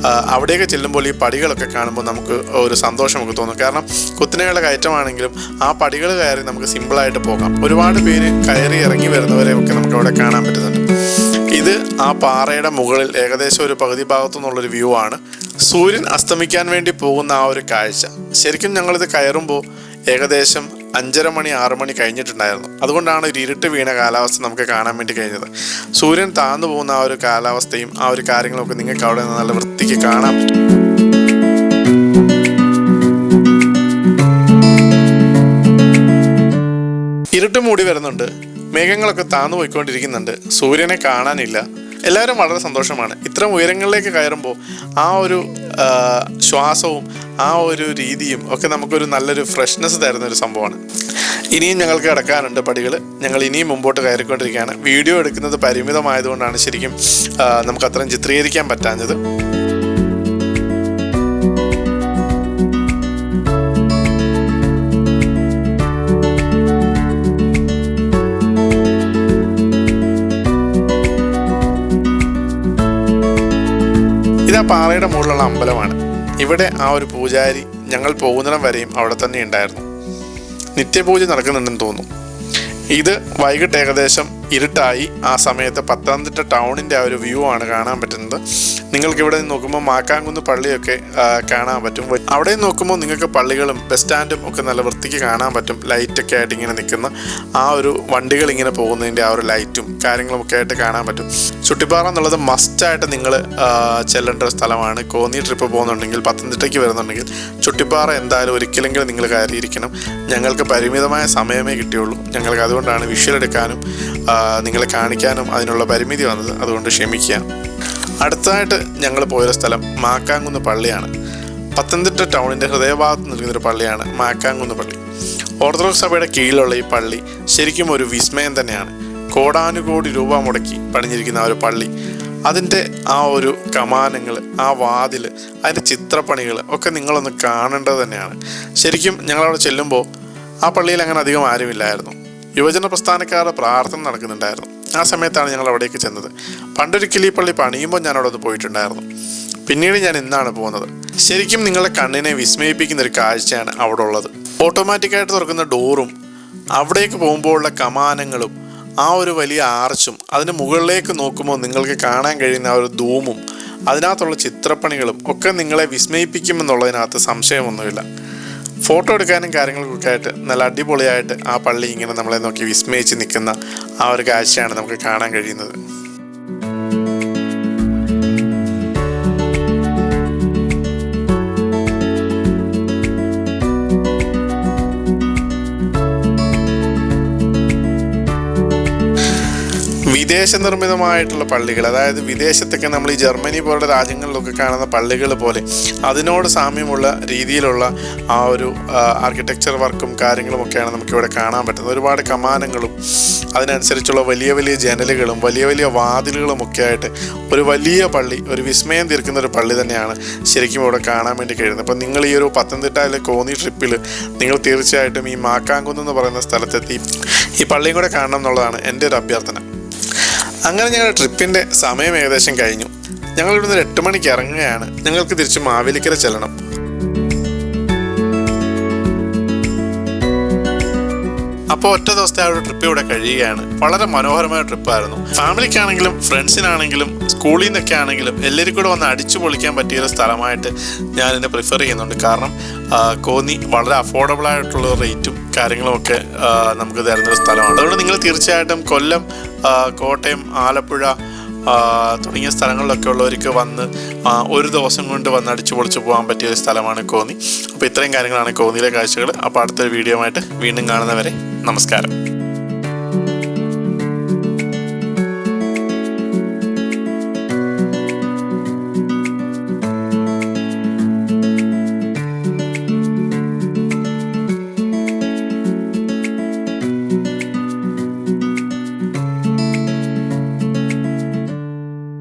അവിടെയൊക്കെ ചെല്ലുമ്പോൾ ഈ പടികളൊക്കെ കാണുമ്പോൾ നമുക്ക് ഒരു സന്തോഷമൊക്കെ തോന്നും. കാരണം കുത്തനെയുള്ള കയറ്റമാണെങ്കിലും ആ പടികൾ കയറി നമുക്ക് സിമ്പിളായിട്ട് പോകാം. ഒരുപാട് പേര് കയറി ഇറങ്ങി വരുന്നവരെയൊക്കെ നമുക്ക് അവിടെ കാണാൻ പറ്റുന്നുണ്ട്. ഇത് ആ പാറയുടെ മുകളിൽ ഏകദേശം ഒരു പകുതി ഭാഗത്തു നിന്നുള്ളൊരു വ്യൂ ആണ്. സൂര്യൻ അസ്തമിക്കാൻ വേണ്ടി പോകുന്ന ആ ഒരു കാഴ്ച. ശരിക്കും ഞങ്ങളിത് കയറുമ്പോൾ ഏകദേശം 5:30 മണി 6 മണി കഴിഞ്ഞിട്ടുണ്ടായിരുന്നു. അതുകൊണ്ടാണ് ഒരു ഇരുട്ട് വീണ കാലാവസ്ഥ നമുക്ക് കാണാൻ വേണ്ടി കഴിഞ്ഞത്. സൂര്യൻ താഴ്ന്നു പോകുന്ന ആ ഒരു കാലാവസ്ഥയും ആ ഒരു കാര്യങ്ങളൊക്കെ നിങ്ങൾക്ക് അവിടെ നിന്ന് നല്ല വൃത്തിക്ക് കാണാൻ പറ്റും. ഇരുട്ട് മൂടി വരുന്നുണ്ട്, മേഘങ്ങളൊക്കെ താഴ്ന്നു പോയിക്കൊണ്ടിരിക്കുന്നുണ്ട്, സൂര്യനെ കാണാനില്ല. എല്ലാവരും വളരെ സന്തോഷമാണ്. ഇത്തരം ഉയരങ്ങളിലേക്ക് കയറുമ്പോൾ ആ ഒരു ശ്വാസവും ആ ഒരു രീതിയും ഒക്കെ നമുക്കൊരു നല്ലൊരു ഫ്രഷ്നെസ് തരുന്ന ഒരു സംഭവമാണ്. ഇനിയും ഞങ്ങൾക്ക് കിടക്കാനുണ്ട് പടികൾ. ഞങ്ങൾ ഇനിയും മുമ്പോട്ട് കയറിക്കൊണ്ടിരിക്കുകയാണ്. വീഡിയോ എടുക്കുന്നത് പരിമിതമായതുകൊണ്ടാണ് ശരിക്കും നമുക്ക് അത്രയും ചിത്രീകരിക്കാൻ പറ്റാഞ്ഞത്. ഇതാ പാറയുടെ മുകളിലുള്ള അമ്പലമാണ്. ഇവിടെ ആ ഒരു പൂജാരി ഞങ്ങൾ പോകുന്നിടം വരെയും അവിടെ തന്നെ ഉണ്ടായിരുന്നു. നിത്യപൂജ നടക്കുന്നുണ്ടെന്ന് തോന്നുന്നു. ഇത് വൈകിട്ട് ഏകദേശം ഇരുട്ടായി. ആ സമയത്ത് പത്തനംതിട്ട ടൗണിൻ്റെ ആ ഒരു വ്യൂ ആണ് കാണാൻ പറ്റുന്നത്. നിങ്ങൾക്ക് ഇവിടെ നിന്ന് നോക്കുമ്പോൾ മാക്കാങ്കുന്ന് പള്ളിയൊക്കെ കാണാൻ പറ്റും. അവിടെ നോക്കുമ്പോൾ നിങ്ങൾക്ക് പള്ളികളും ബസ് സ്റ്റാൻഡും ഒക്കെ നല്ല വൃത്തിക്ക് കാണാൻ പറ്റും. ലൈറ്റൊക്കെ ആയിട്ട് ഇങ്ങനെ നിൽക്കുന്ന ആ ഒരു വണ്ടികൾ ഇങ്ങനെ പോകുന്നതിൻ്റെ ആ ഒരു ലൈറ്റും കാര്യങ്ങളും ഒക്കെ ആയിട്ട് കാണാൻ പറ്റും. ചുട്ടിപ്പാറ എന്നുള്ളത് മസ്റ്റായിട്ട് നിങ്ങൾ ചെല്ലേണ്ട ഒരു സ്ഥലമാണ്. കോന്നി ട്രിപ്പ് പോകുന്നുണ്ടെങ്കിൽ, പത്തനംതിട്ടയ്ക്ക് വരുന്നുണ്ടെങ്കിൽ ചുട്ടിപ്പാറ എന്തായാലും ഒരിക്കലെങ്കിലും നിങ്ങൾ കയറിയിരിക്കണം. ഞങ്ങൾക്ക് പരിമിതമായ സമയമേ കിട്ടിയുള്ളൂ. ഞങ്ങൾക്ക് അതുകൊണ്ടാണ് വിഷ്വൽ എടുക്കാനും നിങ്ങളെ കാണിക്കാനും അതിനുള്ള പരിമിതി വന്നത്. അതുകൊണ്ട് ക്ഷമിക്കുക. അടുത്തതായിട്ട് ഞങ്ങൾ പോയൊരു സ്ഥലം മാക്കാങ്കുന്ന് പള്ളിയാണ്. പത്തനംതിട്ട ടൗണിൻ്റെ ഹൃദയഭാഗത്ത് നിൽക്കുന്നൊരു പള്ളിയാണ് മാക്കാങ്കുന്ന് പള്ളി. ഓർത്തഡോക്സ് സഭയുടെ കീഴിലുള്ള ഈ പള്ളി ശരിക്കും ഒരു വിസ്മയം തന്നെയാണ്. കോടാനുകോടി രൂപ മുടക്കി പണിഞ്ഞിരിക്കുന്ന ആ ഒരു പള്ളി, അതിൻ്റെ ആ ഒരു കമാനങ്ങൾ, ആ വാതിൽ, അതിൻ്റെ ചിത്രപ്പണികൾ ഒക്കെ നിങ്ങളൊന്ന് കാണേണ്ടത് തന്നെയാണ്. ശരിക്കും ഞങ്ങളവിടെ ചെല്ലുമ്പോൾ ആ പള്ളിയിൽ അങ്ങനെ അധികം ആരുമില്ലായിരുന്നു. യുവജന പ്രസ്ഥാനക്കാരുടെ പ്രാർത്ഥന നടക്കുന്നുണ്ടായിരുന്നു. ആ സമയത്താണ് ഞങ്ങൾ അവിടേക്ക് ചെന്നത്. പണ്ടൊരിക്കൽ ഈ പള്ളി പണിയുമ്പോൾ ഞാൻ അവിടെ ഒന്ന് പോയിട്ടുണ്ടായിരുന്നു. പിന്നീട് ഞാൻ ഇന്നാണ് പോകുന്നത്. ശരിക്കും നിങ്ങളുടെ കണ്ണിനെ വിസ്മയിപ്പിക്കുന്ന ഒരു കാഴ്ചയാണ് അവിടെ ഉള്ളത്. ഓട്ടോമാറ്റിക്കായിട്ട് തുറക്കുന്ന ഡോറും അവിടേക്ക് പോകുമ്പോഴുള്ള കമാനങ്ങളും ആ ഒരു വലിയ ആർച്ചും അതിന് മുകളിലേക്ക് നോക്കുമ്പോൾ നിങ്ങൾക്ക് കാണാൻ കഴിയുന്ന ആ ഒരു ധൂമും അതിനകത്തുള്ള ചിത്രപ്പണികളും ഒക്കെ നിങ്ങളെ വിസ്മയിപ്പിക്കുമെന്നുള്ളതിനകത്ത് സംശയമൊന്നുമില്ല. ഫോട്ടോ എടുക്കാനും കാര്യങ്ങൾക്കൊക്കെ ആയിട്ട് നല്ല അടിപൊളിയായിട്ട് ആ പള്ളി ഇങ്ങനെ നമ്മളെ നോക്കി വിസ്മയിച്ച് നിൽക്കുന്ന ആ ഒരു കാഴ്ചയാണ് നമുക്ക് കാണാൻ കഴിയുന്നത്. വിദേശ നിർമ്മിതമായിട്ടുള്ള പള്ളികൾ, അതായത് വിദേശത്തൊക്കെ നമ്മൾ ഈ ജർമ്മനി പോലുള്ള രാജ്യങ്ങളിലൊക്കെ കാണുന്ന പള്ളികൾ പോലെ അതിനോട് സാമ്യമുള്ള രീതിയിലുള്ള ആ ഒരു ആർക്കിടെക്ചർ വർക്കും കാര്യങ്ങളും ഒക്കെയാണ് നമുക്കിവിടെ കാണാൻ പറ്റുന്നത്. ഒരുപാട് കമാനങ്ങളും അതിനനുസരിച്ചുള്ള വലിയ വലിയ ജനലുകളും വലിയ വലിയ വാതിലുകളും ഒക്കെ ആയിട്ട് ഒരു വലിയ പള്ളി, ഒരു വിസ്മയം തീർക്കുന്ന ഒരു പള്ളി തന്നെയാണ് ശരിക്കും ഇവിടെ കാണാൻ വേണ്ടി കഴിയുന്നത്. അപ്പം നിങ്ങൾ ഈ ഒരു പത്തനംതിട്ടയിലെ കോന്നി ട്രിപ്പിൽ നിങ്ങൾ തീർച്ചയായിട്ടും ഈ മാക്കാങ്കുന്ന് എന്ന് പറയുന്ന സ്ഥലത്തെത്തി ഈ പള്ളിയും കൂടെ കാണണം എന്നുള്ളതാണ് എൻ്റെ ഒരു അഭ്യർത്ഥന. അങ്ങനെ ഞങ്ങളുടെ ട്രിപ്പിൻ്റെ സമയം ഏകദേശം കഴിഞ്ഞു. ഞങ്ങൾ ഇവിടുന്ന് 8 മണിക്ക് ഇറങ്ങുകയാണ്. ഞങ്ങൾക്ക് തിരിച്ച് മാവേലിക്കര ചെല്ലണം. അപ്പോൾ ഒറ്റ ദിവസത്തെ ആ ഒരു ട്രിപ്പ് ഇവിടെ കഴിയുകയാണ്. വളരെ മനോഹരമായ ട്രിപ്പായിരുന്നു. ഫാമിലിക്കാണെങ്കിലും ഫ്രണ്ട്സിനാണെങ്കിലും സ്കൂളിൽ നിന്നൊക്കെ ആണെങ്കിലും എല്ലാവരും കൂടെ വന്ന് അടിച്ചു പൊളിക്കാൻ പറ്റിയൊരു സ്ഥലമായിട്ട് ഞാൻ ഇതിനെ പ്രിഫർ ചെയ്യുന്നുണ്ട്. കാരണം കോന്നി വളരെ അഫോർഡബിൾ ആയിട്ടുള്ള റേറ്റും കാര്യങ്ങളും ഒക്കെ നമുക്ക് തരുന്നൊരു സ്ഥലമാണ്. അതുകൊണ്ട് നിങ്ങൾ തീർച്ചയായിട്ടും കൊല്ലം, കോട്ടയം, ആലപ്പുഴ തുടങ്ങിയ സ്ഥലങ്ങളിലൊക്കെ ഉള്ളവർക്ക് വന്ന് ഒരു ദിവസം കൊണ്ട് വന്ന് അടിച്ചു പൊളിച്ച് പോകാൻ പറ്റിയ ഒരു സ്ഥലമാണ് കോന്നി. അപ്പോൾ ഇത്രയും കാര്യങ്ങളാണ് കോന്നിയിലെ കാഴ്ചകൾ. അപ്പോൾ അടുത്തൊരു വീഡിയോ ആയിട്ട് വീണ്ടും കാണുന്നവരെ നമസ്കാരം.